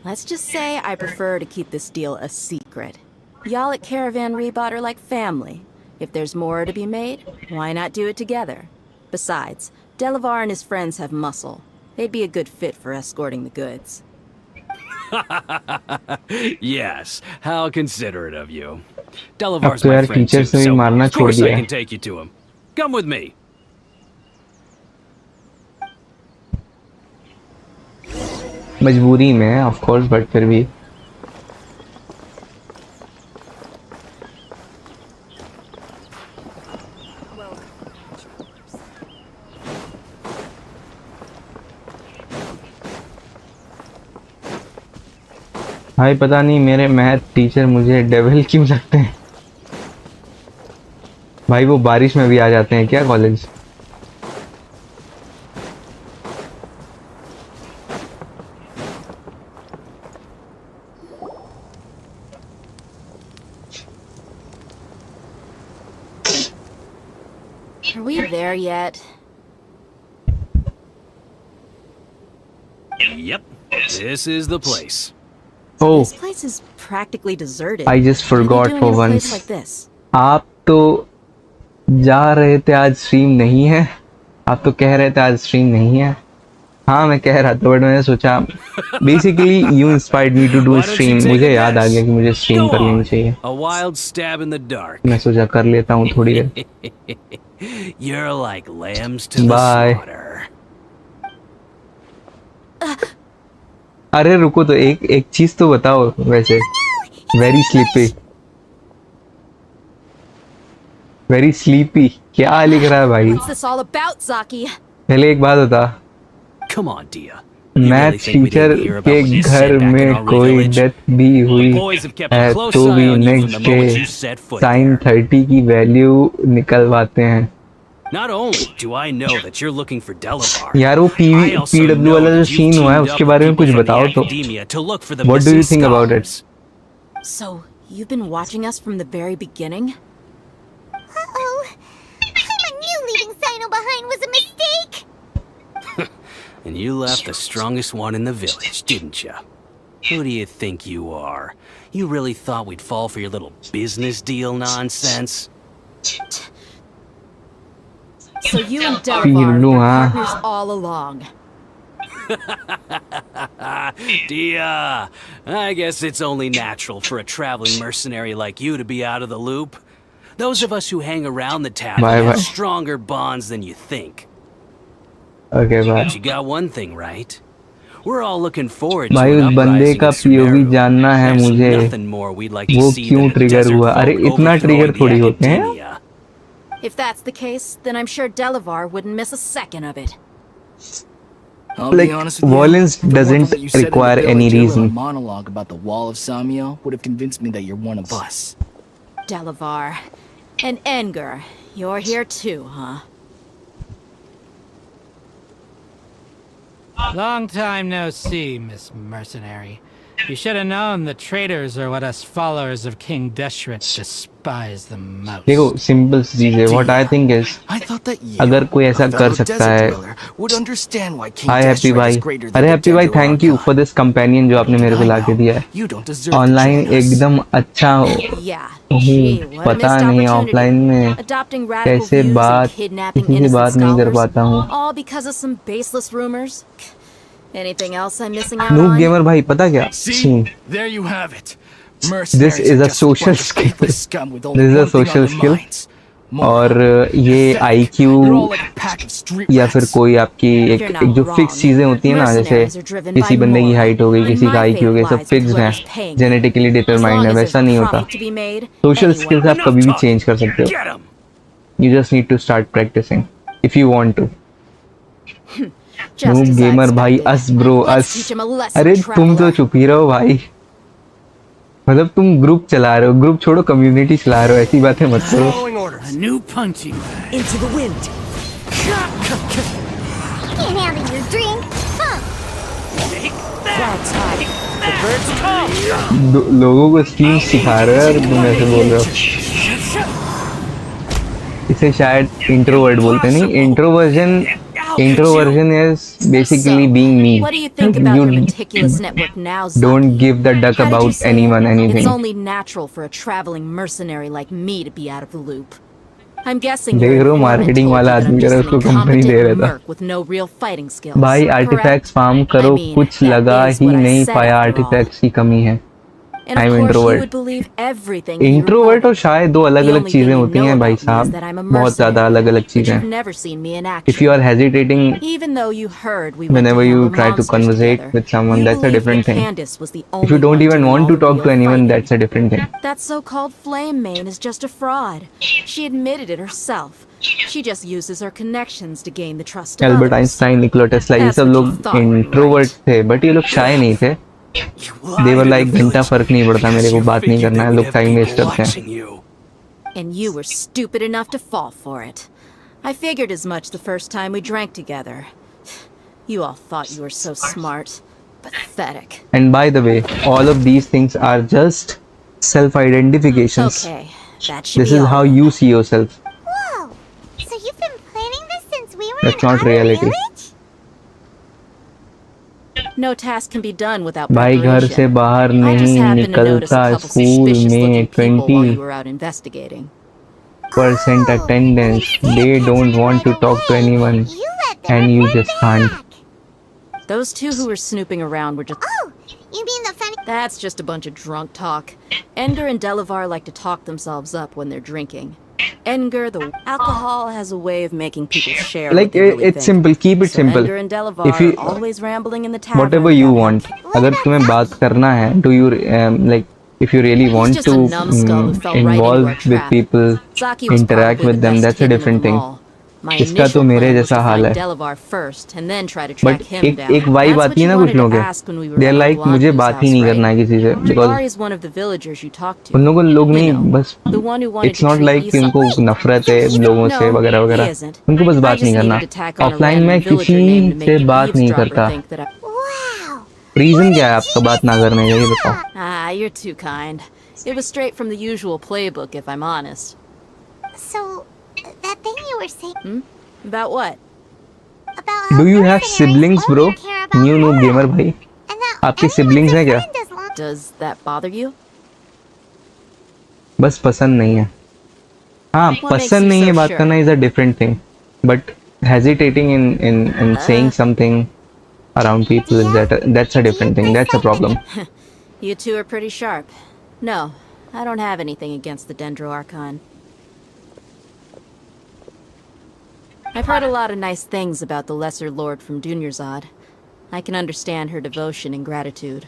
Let's just say I prefer to keep this deal a secret. Y'all at Caravan Rebot are like family. If there's more to be made, why not do it together? Besides, Delavar and his friends have muscle. They'd be a good fit for escorting the goods. Yes, how considerate of you. अब Delavar's तो my यार friend teachers too, ने भी so मारना of छोड़ course I दिया can है. take you to him. Come with me. मजबूरी में है ऑफ कोर्स, बट फिर भी. भाई पता नहीं मेरे मैथ टीचर मुझे डेविल क्यों लगते हैं. भाई वो बारिश में भी आ जाते हैं क्या college? Are we there yet? Yep, this is the place. Oh, This place is practically deserted. I just What are you forgot doing for in a place once. like this? आप तो जा रहे थे आज स्ट्रीम नहीं है. आप तो कह रहे थे आज स्ट्रीम नहीं है. हाँ मैं कह रहा था बट मैंने सोचा basically you inspired me to do Why don't you stream. take मुझे a याद आ guess? गया कि मुझे स्ट्रीम Go कर लेनी on. चाहिए. A wild stab in the dark. मैं सोचा कर लेता हूँ थोड़ी देर. You're like lambs to the Bye. slaughter. अरे रुको तो एक चीज तो बताओ वैसे. वेरी स्लीपी, वेरी स्लीपी क्या लिख रहा है भाई? What's this all about, Zaki? पहले एक बात बता. Come on, Dia. You math really think we teacher didn't hear about के what you घर said back in में our कोई village? डेथ भी हुई The boys have kept a है close तो eye भी on you from next the moment day you set foot sign there. 30 की वैल्यू निकलवाते हैं. Not only do I know that you're looking for Delavar, यार वो I also PW know वाला जो that you've scene हुआ है teamed उसके up बारे with में कुछ people from the बताओ तो. academia to look for the What do you missing think about it? scholars. So, you've been watching us from the very beginning? Uh-oh. I knew leaving Sino behind was a mistake. And you left the strongest one in the village, didn't you? Who do you think you are? You really thought we'd fall for your little business deal nonsense? So you and Delavar have PW, been huh? partners all along. Dia, I guess it's only natural for a traveling mercenary like you to be out of the loop. Those of us who hang around the tavern Bye, have bye. stronger bonds than you think. Okay, bye. But you got one thing right. We're all looking forward to भाई an उस बंदे uprising का in POV Sumeru. जानना है There's मुझे, nothing more we'd like to वो see क्यों than a trigger desert हुआ? अरे folk इतना ट्रिगर overthrowing the थोड़ी होते हैं। academia. If that's the case, then I'm sure Delavar wouldn't miss a second of it. I'll Like, be honest with you. violence the one doesn't thing you said in the require any village, reason. A monologue about the wall of Samio would have convinced me that you're one of us. Delavar. And Enger. You're here too, huh? Long time no see, Miss Mercenary. You should have known the traitors are what us followers of King Deshret despise the most. देखो simple सी चीज है, what I think is, I thought that you, अगर कोई ऐसा a कर fellow सकता desert है। dweller, would understand why King hi happy Deshret भाई, is greater than अरे the हैप्पी भाई, Dendro thank you Archon. For this companion जो आपने मेरे को I ला के know, दिया है। you don't deserve to online join us. एकदम अच्छा Yeah. हूँ, Gee, what a पता missed नहीं opportunity. ऑफलाइन में Adopting radical कैसे views बात, and kidnapping किसी से innocent बात नहीं कर scholars, पाता हूँ। all because of some baseless rumors. Anything else I'm missing out noob on? Gamer भाई पता क्या See, scene, there you have it. This Mercenaries is are a just social bunch of skill. faithless scum with only This is a one thing on social their skill. minds. More और ये pathetic. IQ You're all like a pack of street या फिर rats. कोई आपकी You're एक not जो wrong. Fix चीजें होती है ना, जैसे Mercenaries are driven किसी by बंदे की moral, हाइट हो गई, and किसी my का आईक्यू हो fate गया, सब lies with फिक्स्ड है, whoever's paying me. Genetically As determined long है, as वैसा there's नहीं a होता। profit to be made, social anyone skills आप Enough कभी भी talking. चेंज कर सकते हो, Get him! You just need to start practising if you want to. just noob as I gamer भाई, expected. Us bro Let's us. teach him a lesson, अरे तुम तो traveler. चुप ही रहो भाई, मतलब तुम ग्रुप चला रहे हो, ग्रुप छोड़ो कम्युनिटी चला रहे हो, ऐसी बातें मत करो। Following orders. A new punching bag. Into the wind. Can't handle your drink. Huh. The birds call. लोगों को स्ट्रीम सिखा रहे हो और तुम ऐसे बोल रहे हो। इसे शायद इंट्रोवर्ट बोलते नहीं, introversion is basically being me. What do you think about You your meticulous network now, Zaki? don't give the duck How did you about say anyone it? anything. It's only natural for a traveling mercenary like me to be out of the loop. I'm guessing देख your रहे हो, informant marketing told you वाला that I'm आदमी just करा, an उसको company दे incompetent रहा था। merc with no real fighting skills. भाई correct? आर्टिफैक्ट्स फार्म करो, I mean, कुछ that लगा is ही what I नहीं said पाया, after all. आर्टिफैक्ट्स की कमी है। And of I'm course you introvert. would believe everything you introvert reported. और शायद दो अलग The अलग only चीजें thing you होती know हैं भाई about me is साहब, that I'm a बहुत ज्यादा mercenary, अलग अलग but चीजें। you've never seen me in If you action. are hesitating Even though you heard we went whenever to you handle try to monsters conversate together, with someone, you that's a believed different that thing. Candace was the If only you don't one even doing want all to the talk to real anyone, fighting. that's a different thing. That so-called flame main is just a fraud. She admitted it herself. She just uses her connections to gain the trust of Albert others. Einstein, Nikola Tesla, ये That's सब what लोग you thought, introvert right? थे, but ये लोग शाय नहीं थे। देवर like घंटा फर्क नहीं पड़ता मेरे को, बात नहीं करना है, लोग टाइम वेस्ट करते हैं। You. And you were stupid enough to fall for it. I figured as much the first time we drank together. You all thought you were so smart. Pathetic. And by the way, all of these things are just self-identifications. Okay, that should This be is all. how you see yourself. Whoa. So you've been planning this since we were That's in not our reality. village? No task can be done without भाई घर preparation. से बाहर I just नहीं happened to notice a निकलता, couple school suspicious में looking people while you 20% were out investigating. Oh, attendance. well, They you don't catch want them to talk to right away. anyone, You let them and you report just can't. back. Those two who were snooping around were just... Oh, you mean the funny... That's just a bunch of drunk talk. Enger and Delavar like to talk themselves up when they're drinking. Enger, the alcohol has a way of making people share Like what they really it's think. simple. Keep it So simple. Enger and Delavar If you are always rambling in the tavern. whatever you about how want, अगर तुम्हें बात करना है, do you like if you really He's want just to a numbskull who fell right into involve our with trap. people, Zaki was interact probably with the them, best that's a hidden of different them thing. all. My इसका initial तो मेरे plan was जैसा to hall find है। Delavar first and then try to track But him down. एक vibe That's आती what है you ना कुछ wanted लोगों to के, ask when we were they are at like मुझे Blondie's बात ही house, नहीं right? करना है किसी से, because Jabari is one of the villagers you talked to. उन लोगों लोग You नहीं, know, बस the one who wanted it's to not treat like कि Issa. उनको नफरत है लोगों से No, वगैरह he वगैरह, isn't. उनको बस I बात just नहीं करना। needed to tack on a offline में random villager किसी name to make से the बात नहीं eavesdropper करता। think that I... Wow. Reason क्या है आपका बात ना करने का, ये बताओ। Ah, you're too kind. It was straight from the usual playbook, if I'm honest. So, that thing you were saying About what? about how Do you have mercenaries siblings, only bro? care about New noob moral, gamer भाई, and that आपके anyone's siblings a हैं क्या? friend as long... Does that bother you? बस पसंद नहीं है। हाँ, What makes पसंद you नहीं so है बात sure? करना is a different thing, but hesitating in saying something around people is that's a different thing. That's a problem. You two are pretty sharp. No, I don't have anything against the Dendro Archon. I've heard a lot of nice things about the Lesser Lord from Dunyarzad. I can understand her devotion and gratitude.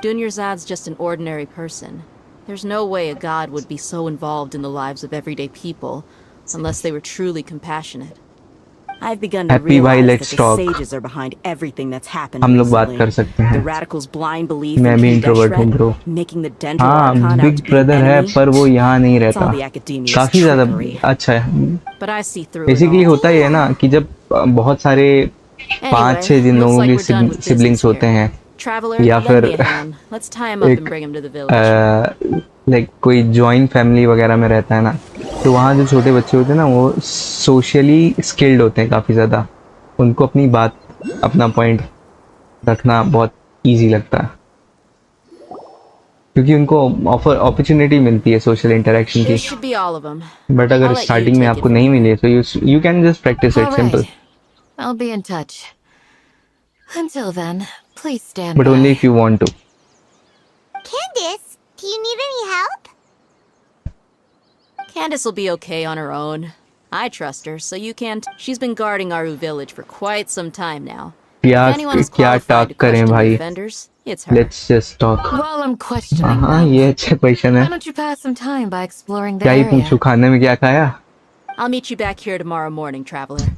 Dunyarzad's just an ordinary person. There's no way a god would be so involved in the lives of everyday people unless they were truly compassionate. I've begun to happy भाई, realize that let's the talk. sages are behind everything that's happened हम लोग बात recently. कर सकते The हैं। radicals' blind belief मैं in भी King introvert हूँ bro. Deshret, making the Dendro हाँ, Archon out big to be an brother है enemy. पर वो यहाँ नहीं It's all रहता। the academia's काफी ज्यादा trickery. अच्छा है। But I see through it basically all. होता ही है ना कि जब बहुत सारे Anyway, 5-6 जिन looks लोगों like की we're done with business siblings होते here. हैं Traveler, या lend फिर me a hand. Let's tie him up एक and bring him to the village. Like कोई जॉइंट फैमिली वगैरह में रहता है ना, तो वहाँ जो छोटे बच्चे होते हैं ना वो सोशली स्किल्ड होते हैं काफ़ी ज़्यादा। उनको अपनी बात, अपना पॉइंट रखना बहुत इजी लगता है क्योंकि उनको ऑफर अपॉर्चुनिटी मिलती है सोशल इंटरेक्शन की। This should be all of them. But अगर I'll let you स्टार्टिंग में take it आपको from नहीं here. मिले तो you can just practise it, All simple. right. I'll be in touch. Until then, please stand but by. Only if you want to. Candace, do you need any help? Candace will be okay on her own. I trust her, so you can't. She's been guarding Aru village for quite some time now. क्या If anyone is क्या qualified talk to करें question the भाई? offenders, it's her. Let's just talk. While I'm questioning हाँ, them, ये अच्छा question why है। don't you pass some time by exploring the क्या ही area? पूछूं, खाने में क्या खाया? I'll meet you back here tomorrow morning, traveler.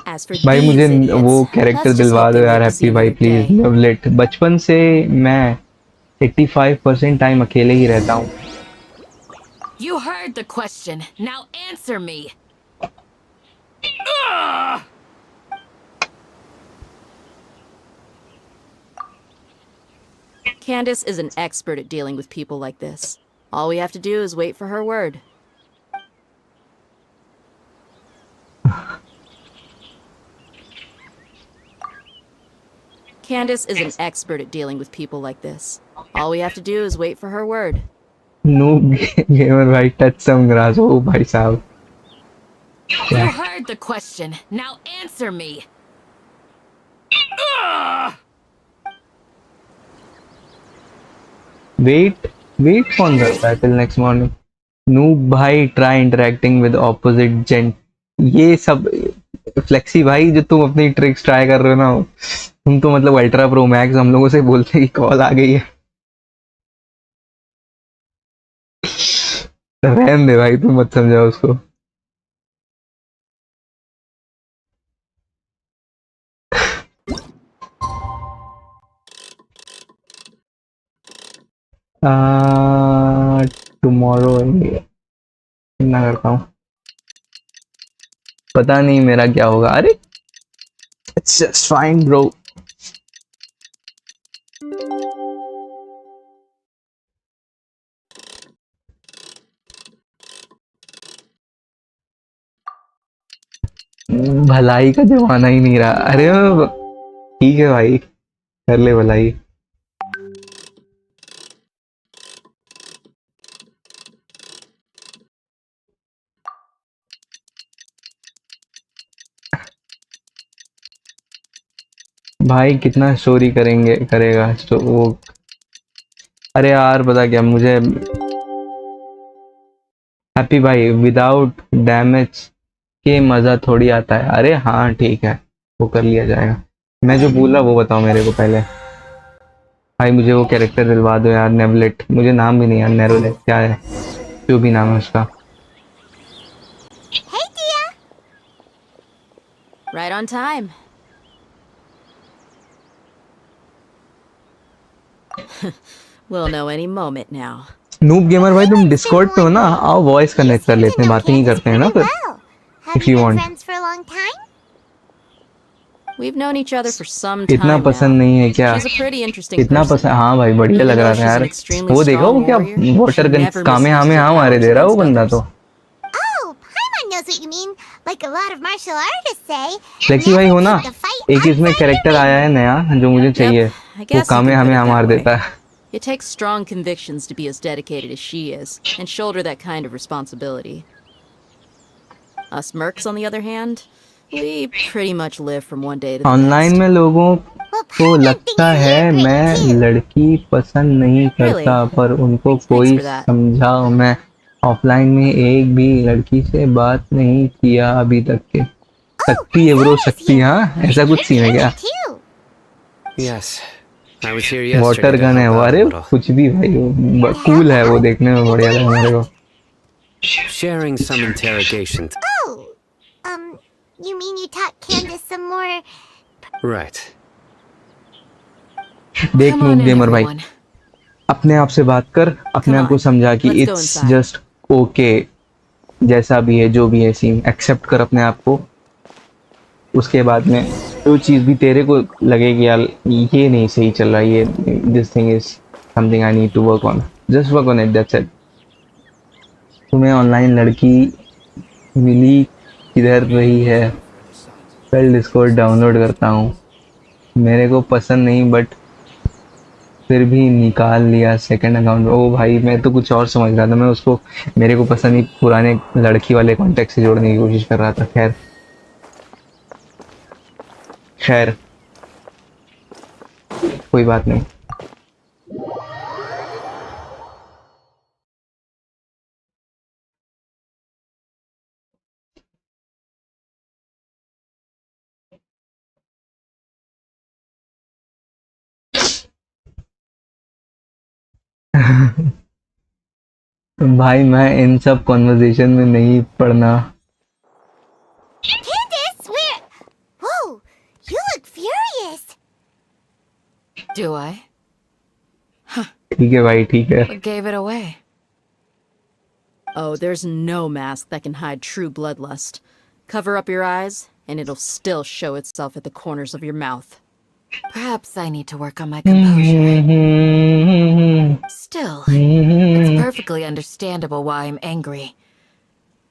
As for भाई these मुझे idiots, वो कैरेक्टर let's just दिलवा hope दो they यार, live to see हैप्पी भाई another प्लीज। day. लवलेट, बचपन से मैं 85% टाइम अकेले ही रहता हूँ। You heard the question. Now answer me. Candace is an expert at dealing with people like this. All we have to do is wait for her word. Candace is an expert at dealing with people like this. All we have to do is wait for her word. Noob gamer भाई, touch some grass. ओ भाई साहब, You heard the question. Now answer me. Wait कौन करता है till next morning? Noob भाई, try interacting with opposite gent. ये सब फ्लेक्सी भाई, जो तुम अपनी ट्रिक्स ट्राई कर रहे हो ना, तुम तो मतलब अल्ट्रा प्रो मैक्स हम लोगों से बोलते हैं कि कॉल आ गई है। रहने दे भाई, तुम मत समझाओ उसको। टुमारो ना करता हूँ, पता नहीं मेरा क्या होगा। अरे इट्स जस्ट फाइन ब्रो। भलाई का जमाना ही नहीं रहा। अरे ठीक है भाई, कर ले भलाई। भाई कितना स्टोरी करेगा वो। अरे यार पता क्या, मुझे हैप्पी भाई विदाउट डैमेज के मजा थोड़ी आता है। अरे हाँ ठीक है, वो कर लिया जाएगा। मैं जो बोल रहा वो बताओ मेरे को पहले। भाई मुझे वो कैरेक्टर दिलवा दो यार, नेवलेट। मुझे नाम भी नहीं यार, नेरोलेट क्या है, जो भी नाम है उसका। Hey, Dia! Right on time. We'll know any moment now. Noob gamer भाई, तुम डिस्कॉर्ड पे हो ना? आओ वॉइस कनेक्ट कर लेते हैं, बातें ही करते हैं ना फिर। Have If you you been want. friends for a long time? We've known each other for some इतना time पसंद now. नहीं है क्या? She's a pretty interesting इतना person. पसंद, हाँ भाई बढ़िया लग Even रहा though था she's यार। an extremely वो देखो strong वो क्या warrior, water she gun never कामे misuses हमें her हाँ मारे powers दे रहा है वो against बंदा others. तो। Oh, Paimon knows what you mean. Like a lot of martial artists say. Flexi भाई never हो ना, take the fight एक इसमें outside कैरेक्टर your आया है नया जो मुझे चाहिए। I वो guess you कामे can put हमें it हाँ that मार way. देता है। It takes strong convictions to be as dedicated as she is, and shoulder that kind of responsibility. Us mercs, on the other hand, we pretty much live from one day to the online next. में लोगों Well, को Paimon लगता thinks है you're great मैं too. लड़की पसंद नहीं करता, Really? पर उनको Thanks कोई for that. समझाओ। मैं ऑफलाइन में एक भी लड़की से बात नहीं किया अभी तक के। शक्ति है ब्रो, शक्ति। हाँ ऐसा कुछ सीन है क्या? Too. Yes. I was here yesterday water to gun है help वो, out a अरे little. कुछ भी भाई, वो कूल है, वो देखने में बढ़िया लगा मेरे को। Sharing some interrogation. Oh, you mean you taught Candace some more? Right. देख Come noob on in, gamer भाई, everyone. अपने आप से बात कर, अपने Come आप को on, समझा कि let's go it's inside. Just okay, जैसा भी है जो भी है सीन एक्सेप्ट कर अपने आप को। उसके बाद में जो चीज़ भी तेरे को लगेगी यार ये नहीं सही चल रहा, ये this thing is something I need to work on, just work on it, that's it. तुम्हें ऑनलाइन लड़की मिली, किधर रही है? कल डिस्कॉर्ड डाउनलोड करता हूँ, मेरे को पसंद नहीं बट फिर भी निकाल लिया सेकंड अकाउंट। ओ भाई मैं तो कुछ और समझ रहा था, मैं उसको मेरे को पसंद नहीं पुराने लड़की वाले कॉन्टेक्ट से जोड़ने की कोशिश कर रहा था। खैर खैर कोई बात नहीं। भाई मैं इन सब कॉन्वर्सेशन में नहीं पढ़ना। Candace, where? Whoa, you look furious. Do I? ठीक है भाई, ठीक है। What gave it away? Oh, there's no mask that can hide true bloodlust. Cover up your eyes, and it'll still show itself at the corners of your mouth. Perhaps I need to work on my composure. Still, it's perfectly understandable why I'm angry.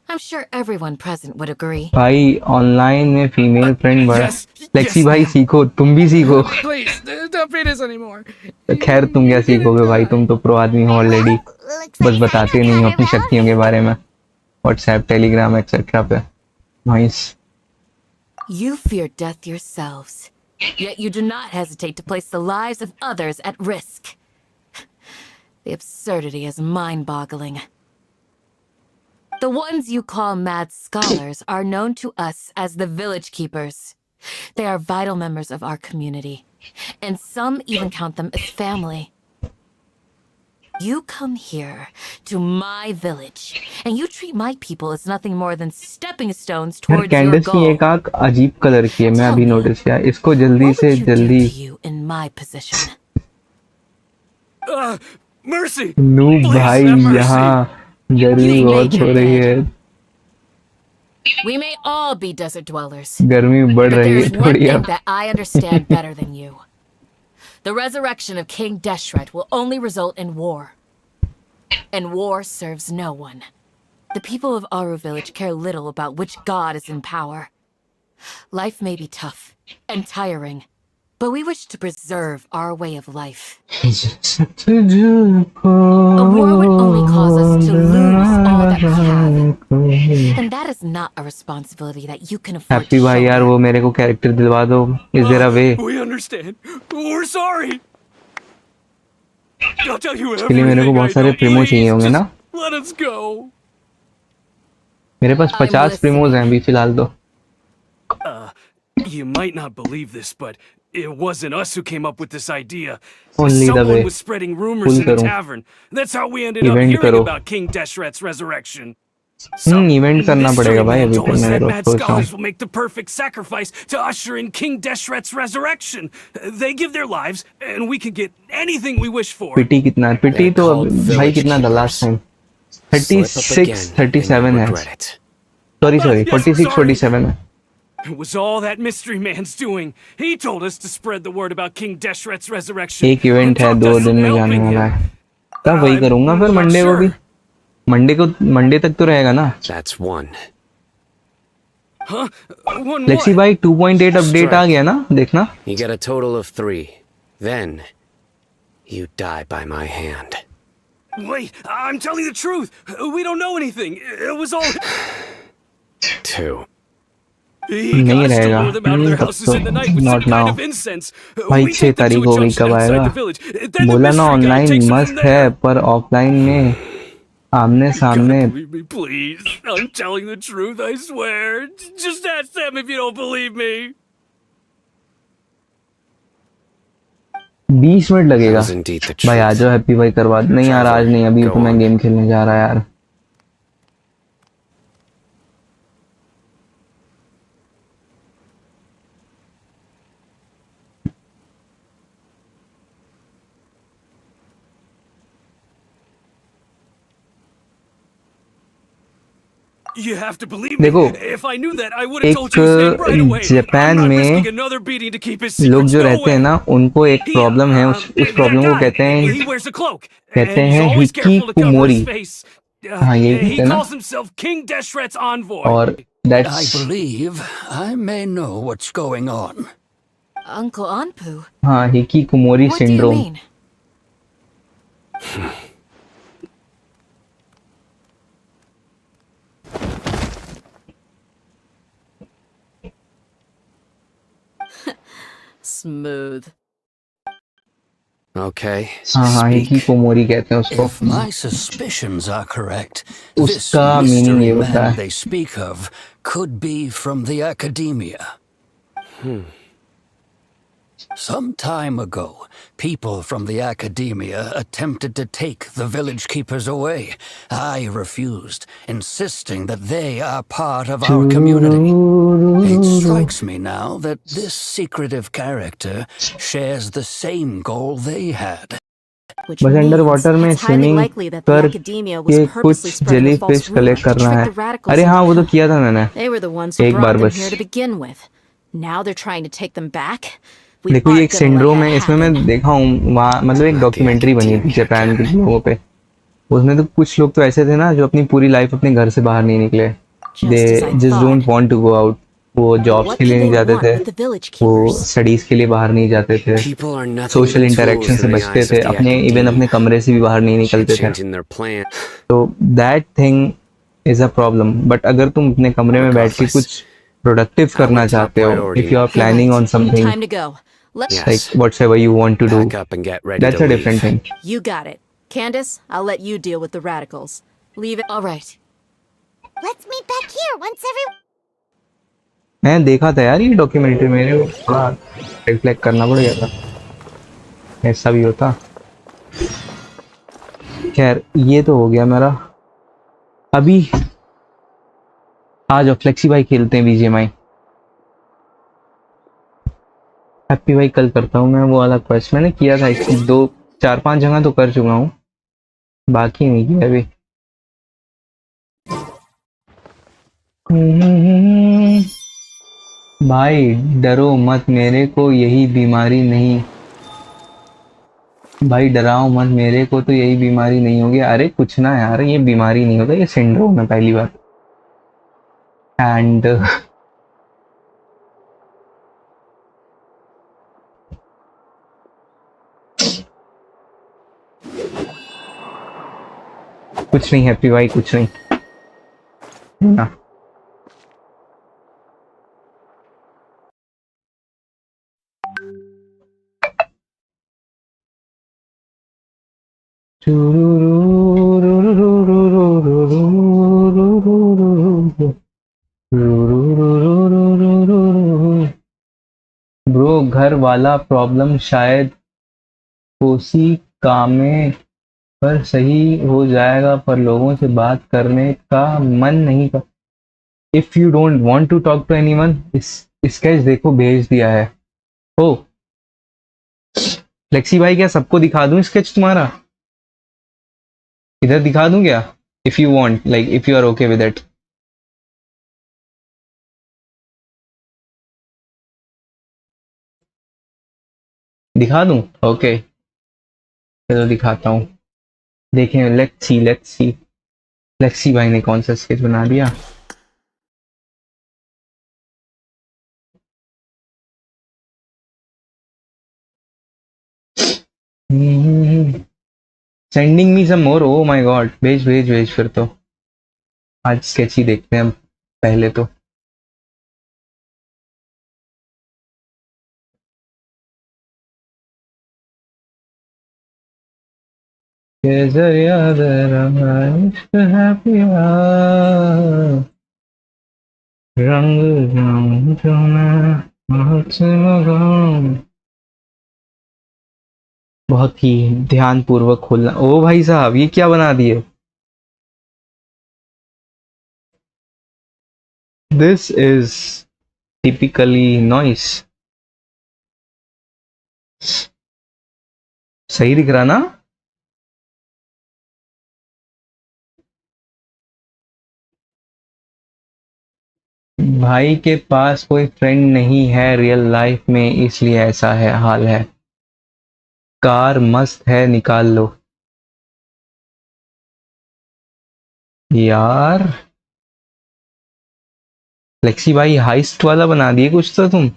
I'm sure everyone present would agree. भाई online में female friend बड़ा। Lexi भाई सीखो, तुम भी सीखो। Please, don't beat us anymore. तो खैर तुम क्या सीखोगे भाई, तुम तो प्रो आदमी हो ऑलरेडी, Looks बस like बताते Sandra नहीं हो got अपनी her शक्तियों के बारे में व्हाट्सएप, टेलीग्राम एक्सेट्रा पे। Nice. You fear death yourselves, yet you do not hesitate to place the lives of others at risk. The absurdity is mind-boggling. The ones you call mad scholars are known to us as the village keepers. They are vital members of our community, and some even count them as family. You come here to my village, and you treat my people as nothing more than stepping stones यार towards your kinds की goal. एक आंख अजीब colour की है, मैं Tell अभी me, notice किया। इसको जल्दी What से would you do जल्दी। to you in my position? Mercy! Noob Please भाई have mercy. यहाँ गर्मी You बहुत make हो your रही है, We may all be desert dwellers, गर्मी बढ़ but रही there's है one थोड़ी thing अब। that I understand better than you. The resurrection of King Deshret will only result in war. And war serves no one. The people of Aru village care little about which god is in power. Life may be tough and tiring, but we wish to preserve our way of life. A war would only cause us to lose all that we have. And that is not a responsibility that you can afford happy to भाई यार shoulder. वो मेरे को character दिलवा दो, is there a way? We understand. We're sorry. I'll tell you इसके लिए मेरे को everything I बहुत सारे know. प्रीमो चाहिए Please, होंगे just ना? let us go. मेरे पास I'm 50 प्रीमोज हैं अभी फिलहाल तो। You might not believe this, but it wasn't us who came up with this idea. Only the Someone way. was spreading rumors Full in the करूं। tavern. That's how we ended up Event hearing करो। about King Deshret's resurrection. Some event करना mystery पड़ेगा भाई man अभी told तो us मेरे that को mad सोच रहा scholars हूँ। will make the perfect sacrifice to usher in King Deshret's resurrection. They give their lives, and we can get anything we wish for. पिटी कितना है? पिटी They're तो called भाई village कितना था keepers. Last time? Slip up 36 again, and 37 you'll है, regret it. Sorry sorry Yes, 46 sorry. 47 है। It was all that mystery man's doing. He told us to spread the word about King Deshret's resurrection. एक event and है talked 2 us दिन into में जाने helping वाला him. है, तब वही करूंगा फिर I'm not मंडे को भी। sure. मंडे तक तो रहेगा ना? That's one. Huh? One Lexi what? भाई 2.8 अपडेट आ गया ना, देखना। You get a total of 3. Then, you die by my hand. Wait, I'm telling the truth. We don't know anything. It was all... 2. He नहीं got us to रहेगा, lure them out of their तब houses तो in the night with not some kind now। of incense. भाई We 6 take them तारीख to a हो गई, junction कब outside आएगा? the village. Then the बोला ना mystery guy online takes them मस्त from है there. पर ऑफलाइन में आमने सामने। Believe me, please. I'm telling the truth, I swear. Just ask them if you don't believe me. 20 minute That लगेगा। was indeed the भाई आ truth. जाओ, happy भाई करवा दो। नहीं यार आज Traveler, नहीं, अभी go तो मैं on. गेम खेलने जा रहा यार। You have to believe me. देखो If I knew that, I would have told एक you his name right away. I'm Japan not में risking another beating to keep his लोग secrets. जो No रहते हैं way. ना, उनको एक He, प्रॉब्लम है, उस that प्रॉब्लम को guy, he कहते wears a cloak, and he's हैं always careful to cover his hikikomori. face. हाँ यही He कहते हैं ना। calls himself King Deshret's envoy. और I that's, believe I may know what's going on. Uncle Anpu? हाँ hikikomori What do you syndrome. mean? Smooth. Okay, हाँ हाँ speak. Hikikomori कहते हैं उसको। If my suspicions are correct, this उसका meaning ये mystery होता man है। they speak of could be from the academia. Some time ago, people from the academia attempted to take the village keepers away. I refused, insisting that they are part of our community. It strikes me now that this secretive character shares the same goal they had. Which बस under means water में it's highly swimming likely that the कर academia was के purposely कुछ spreading jelly a false fish rumor collect to करना trick है। the radicals अरे हाँ वो into... तो किया था मैंने They were the ones who एक brought बार them बस। here to begin with. Now they're trying to take them back. We देखो ये aren't एक gonna let सिंड्रोम that है, इसमें मैं happen. देखा हूँ वहाँ, मतलब एक Not the डॉक्यूमेंट्री बनी थी academia जापान के again. लोगों पे। उसमें तो कुछ लोग तो ऐसे थे ना जो अपनी पूरी लाइफ अपने घर से बाहर नहीं निकले। They Just as I just thought. Don't want to go out. वो But जॉब्स what के लिए could नहीं they जाते want थे, with the village वो keepers? स्टडीज के लिए बाहर नहीं जाते थे, People are nothing social but interaction tools से in the बचते eyes थे, of the अपने इवन अपने academia. कमरे से भी बाहर नहीं And निकलते थे। changing their plan. तो that thing is a problem. But अगर तुम अपने कमरे में बैठ के Regardless, कुछ प्रोडक्टिव करना our top चाहते हो, if you priority. Are All planning right. On something Time to go. Let's... like Yes. whatsoever you want to do, Pack up and get ready that's to a different leave. thing. You got it. Candace, I'll let you deal with the radicals. Leave it... All right. Let's meet back here once every... मैं देखा था यार ये documentary, मेरे को थोड़ा reflect करना पड़ेगा था, ऐसा भी होता। खैर ये तो हो गया मेरा। अभी आ जाओ फ्लेक्सी भाई खेलते हैं बीजीएमआई। हैप्पी भाई कल करता हूँ मैं वो वाला क्वेस्ट, मैंने किया था इसकी 2 4 5 जगह तो कर चुका हूँ, बाकी नहीं किया अभी। भाई डरो मत, मेरे को यही बीमारी नहीं, भाई डराओ मत, मेरे को तो यही बीमारी नहीं होगी। अरे कुछ ना यार, ये बीमारी नहीं होता, ये सिंड्रोम है पहली बात। एंड कुछ नहीं हैप्पी भाई, कुछ नहीं ना। ब्रो घर वाला प्रॉब्लम शायद कोसी कामे पर सही हो जाएगा, पर लोगों से बात करने का मन नहीं कर। If you don't want to talk to anyone, इस स्केच देखो भेज दिया है। ओ फ्लेक्सी भाई क्या सबको दिखा दूं स्केच तुम्हारा? इधर दिखा दूं क्या? If you want, like if you are okay with it. दिखा दूं? ओके चलो दिखाता हूँ, देखें। Let's see let's see Flexi भाई ने कौन सा स्केच बना दिया। Sending me some more, oh my God, भेज भेज भेज। फिर तो आज स्केच ही देखते हैं हम पहले तो। के जरिया दे रहा इश्क है पिया रंग जाऊं जो मैं हाथ से लगाऊं। बहुत ही ध्यान पूर्वक खोलना। ओ भाई साहब ये क्या बना दिए? This is typically noise. सही दिख रहा ना? भाई के पास कोई फ्रेंड नहीं है रियल लाइफ में, इसलिए ऐसा है हाल है। कार मस्त है, निकाल लो यार। फ्लेक्सी भाई हाइस्ट वाला बना दिए कुछ तो तुम।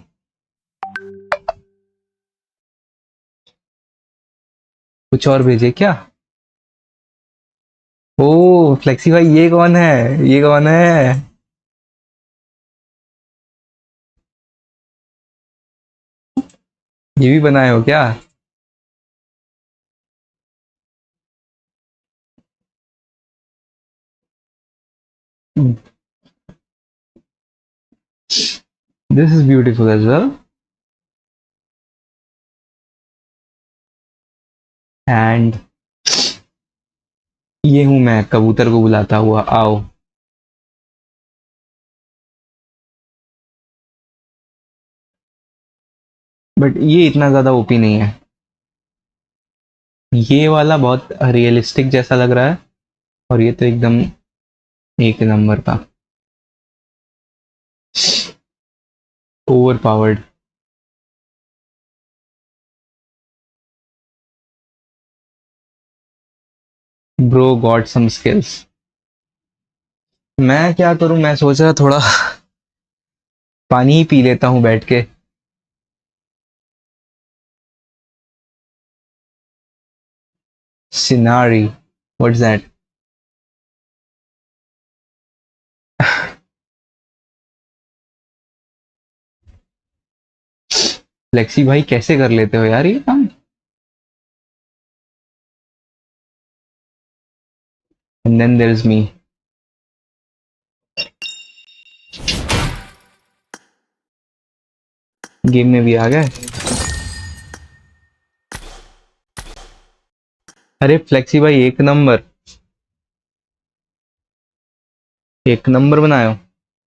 कुछ और भेजे क्या? ओ फ्लेक्सी भाई ये कौन है? ये कौन है? ये भी बनाए हो क्या? This is beautiful as well. And ये हूं मैं, कबूतर को बुलाता हुआ, आओ। बट ये इतना ज्यादा ओपी नहीं है। ये वाला बहुत रियलिस्टिक जैसा लग रहा है, और ये तो एकदम एक नंबर था। Overpowered. Bro got some skills. मैं क्या करूं, मैं सोच रहा थोड़ा पानी ही पी लेता हूं बैठ के। Scenery, what's that? फ्लेक्सी भाई कैसे कर लेते हो यार ये काम? And then there is me. Game में भी आ गए। अरे फ्लेक्सी भाई एक नंबर, एक नंबर बनायो।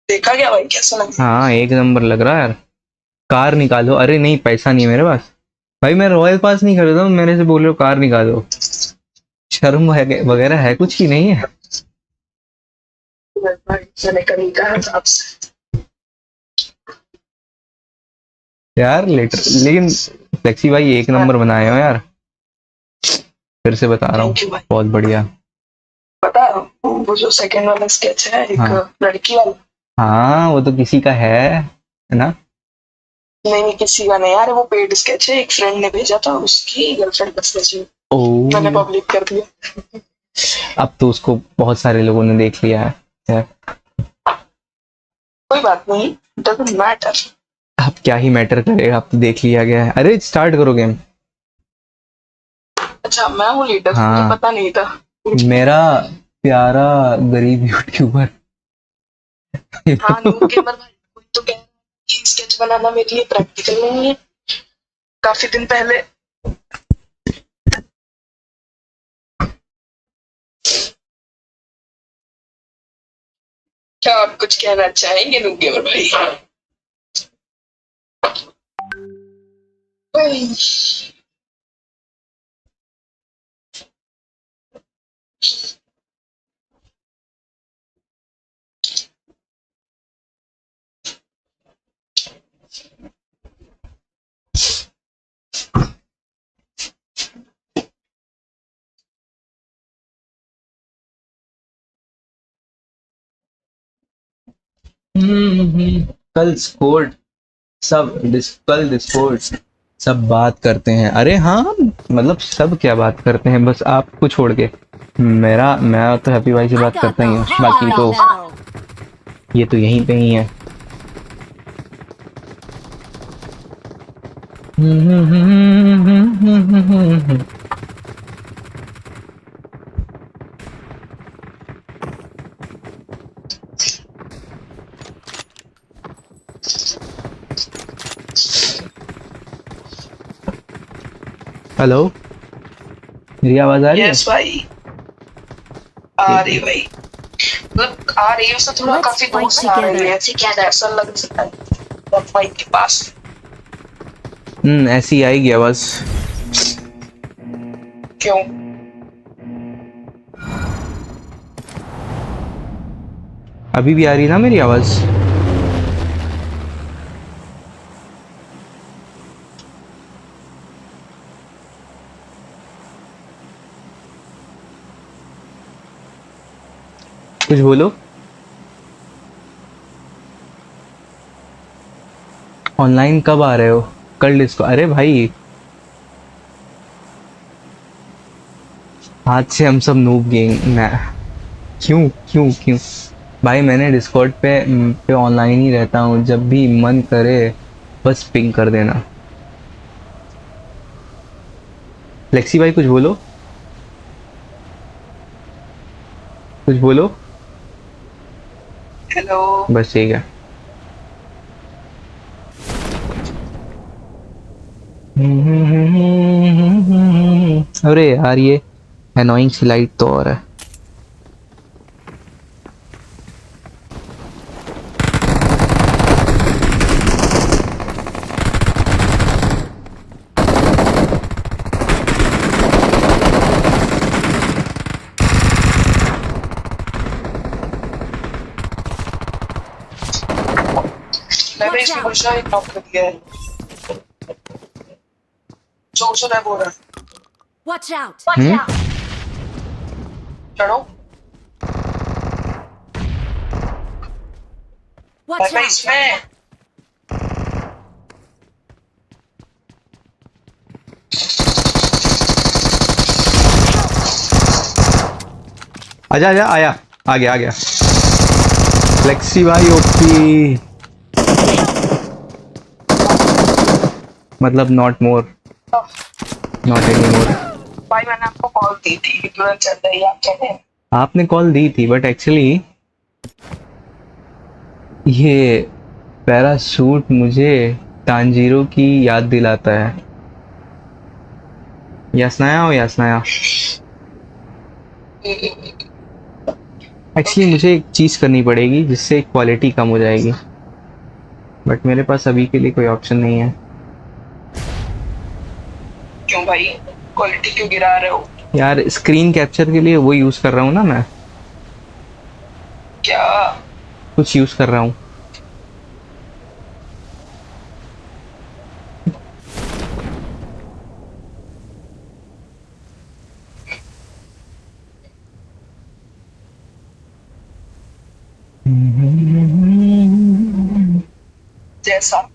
देखा क्या भाई, कैसा लगा? हाँ एक नंबर लग रहा है यार। कार निकालो। अरे नहीं पैसा नहीं है मेरे पास। भाई मैं रॉयल पास नहीं खरीदा हूँ, मेरे से बोल रहे हो कार निकालो। शर्म वगैरह है कुछ की नहीं है? भाई मैंने कभी कहा था आपसे। यार लेटर, लेकिन फ्लेक्सी भाई एक नंबर बनाए हो यार, फिर से बता रहा हूँ। थैंक यू भाई। बहुत बढ़िया। पता है वो जो सेकंड वाला स्केच है, एक हाँ। लड़की वाला। हाँ वो तो किसी का है ना? नहीं किसी का नहीं यार, वो पेड स्केच है, एक फ्रेंड ने भेजा था, उसकी गर्लफ्रेंड का स्केच है। ओ मैंने पब्लिक कर दिया। अब तो उसको बहुत सारे लोगों ने देख लिया है यार। कोई बात नहीं, डजंट मैटर। अब क्या ही मैटर करेगा, अब तो देख लिया गया है। अरे स्टार्ट करो गेम। अच्छा मैं हूँ लीडर, हाँ। मुझे पता नहीं था। मेरा प्यारा गरीब यूट्यूबर। हाँ न्यू गेमर भाई, कोई तो कह रहा है कि स्केच बनाना मेरे लिए प्रैक्टिकल नहीं है। काफी दिन पहले क्या आप कुछ कहना चाहेंगे न्यू गेमर भाई? ओह, कल स्कोर सब कल डिस्कोर्ड सब बात करते हैं। अरे हाँ मतलब सब क्या बात करते हैं, बस आपको छोड़ के। मैं तो हैप्पी भाई से बात करता ही हूँ, बाकी तो ये तो यहीं पे ही है। हेलो, मेरी आवाज आ रही है? यस भाई, आ रही भाई, मतलब आ रही है उससे थोड़ा Let's काफी दूर fight से आ रही together. है, ऐसे क्या ऐसा लग सकता है माइक के पास। ऐसी आएगी आवाज। क्यों? अभी भी आ रही है ना मेरी आवाज? कुछ बोलो। ऑनलाइन कब आ रहे हो? कल डिस्को? अरे भाई, आज से हम सब नूब गैंग ना। क्यों क्यों क्यों? भाई मैंने डिस्कॉर्ड पे ऑनलाइन ही रहता हूँ, जब भी मन करे बस पिंग कर देना। फ्लेक्सी भाई कुछ बोलो, कुछ बोलो। हेलो। बस ठीक है। अरे यार ये एनोइंग सी लाइट तो और है। मैंने इसकी घोषणा एक नॉक कर दिया है, जो सुना है बोल रहा है। Watch out! चढ़ो Watch भाई out! इसमें। आजा आजा, आया, आ गया आ गया। फ्लेक्सी भाई ओपी, मतलब not more, not any more. भाई मैंने आपको कॉल की थी कि तुरंत चल रही, आप चले। आपने कॉल दी थी बट एक्चुअली ये पैराशूट मुझे तांजीरो की याद दिलाता है। यासनाया हो यासनाया। एक्चुअली मुझे एक चीज़ करनी पड़ेगी जिससे क्वालिटी कम हो जाएगी, बट मेरे पास अभी के लिए कोई ऑप्शन नहीं है। क्यों भाई, क्वालिटी क्यों गिरा रहे हो? यार स्क्रीन कैप्चर के लिए वो यूज़ कर रहा हूँ ना मैं, क्या? कुछ यूज़ कर रहा हूँ। जैसा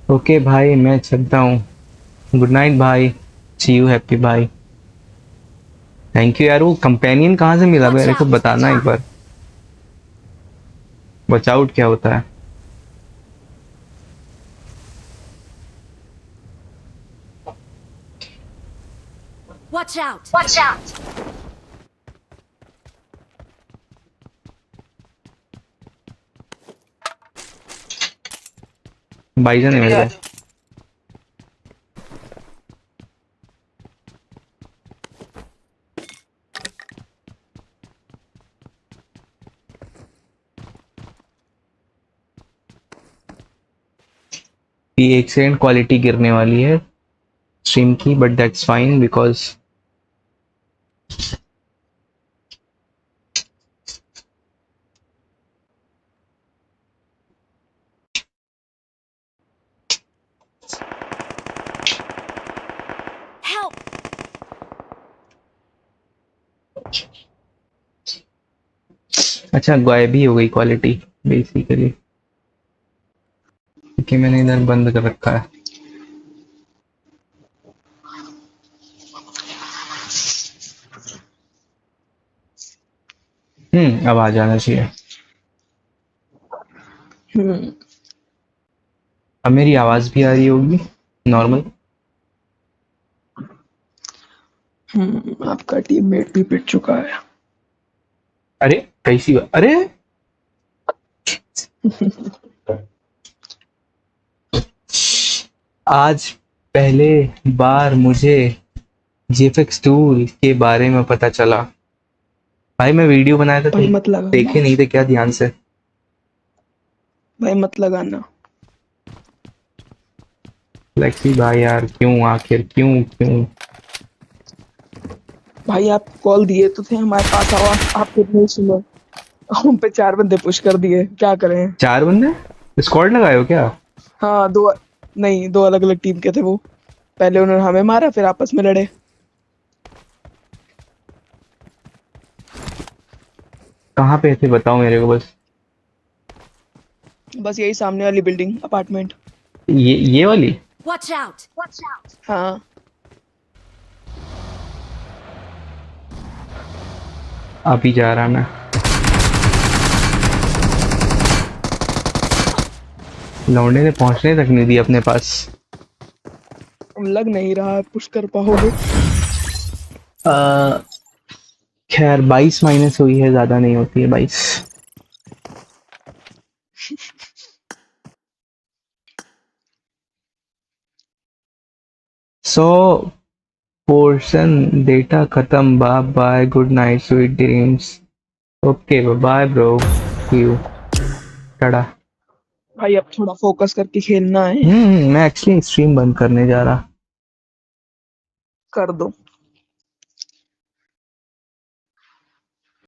ओके भाई मैं चलता हूँ। गुड नाइट भाई, सी यू हैप्पी भाई। थैंक यू यार। वो कंपेनियन कहाँ से मिला मेरे को बताना एक बार। वॉच आउट क्या होता है? Watch out! बाइजन है मेरे पे। ये एक सेकंड क्वालिटी गिरने वाली है स्ट्रीम की, but that's fine because Help! अच्छा गायब ही हो गई क्वालिटी बेसिकली, क्योंकि मैंने इधर बंद कर रखा है। अब आ जाना चाहिए। अब मेरी आवाज भी आ रही होगी नॉर्मल। आपका टीममेट भी पिट चुका है। अरे कैसी बात? अरे आज पहले बार मुझे जीएफएक्स टूल के बारे में पता चला। भाई मैं वीडियो बनाया था, भाई मत लगाना, देखे नहीं थे क्या ध्यान से? भाई मत लगाना। फ्लेक्सी भाई यार क्यों, आखिर क्यों क्यों? भाई आप कॉल दिए तो थे हमारे पास, आओ आप फिर नहीं सुने। हम पे 4 बंदे पुश कर दिए, क्या करें। 4 बंदे स्क्वाड लगाए हो क्या? हाँ, दो नहीं, 2 अलग अलग टीम के थे वो। पहले उन्होंने हमें मारा, फिर आपस में लड़े। कहाँ पे थे बताओ मेरे को बस। बस यही सामने वाली बिल्डिंग, अपार्टमेंट। ये वाली? Watch out! हाँ, अभी जा रहा मैं। लौंडे ने पहुंचने तक नहीं दी अपने पास। लग नहीं रहा पुश कर पाओगे। खैर 22 माइनस हुई है, ज्यादा नहीं होती है 22। सो पोर्शन डेटा खत्म। Bye bye, good night, sweet dreams. Okay bye bro, you tata. भाई अब थोड़ा फोकस करके खेलना है। मैं एक्चुअली स्ट्रीम बंद करने जा रहा। कर दो।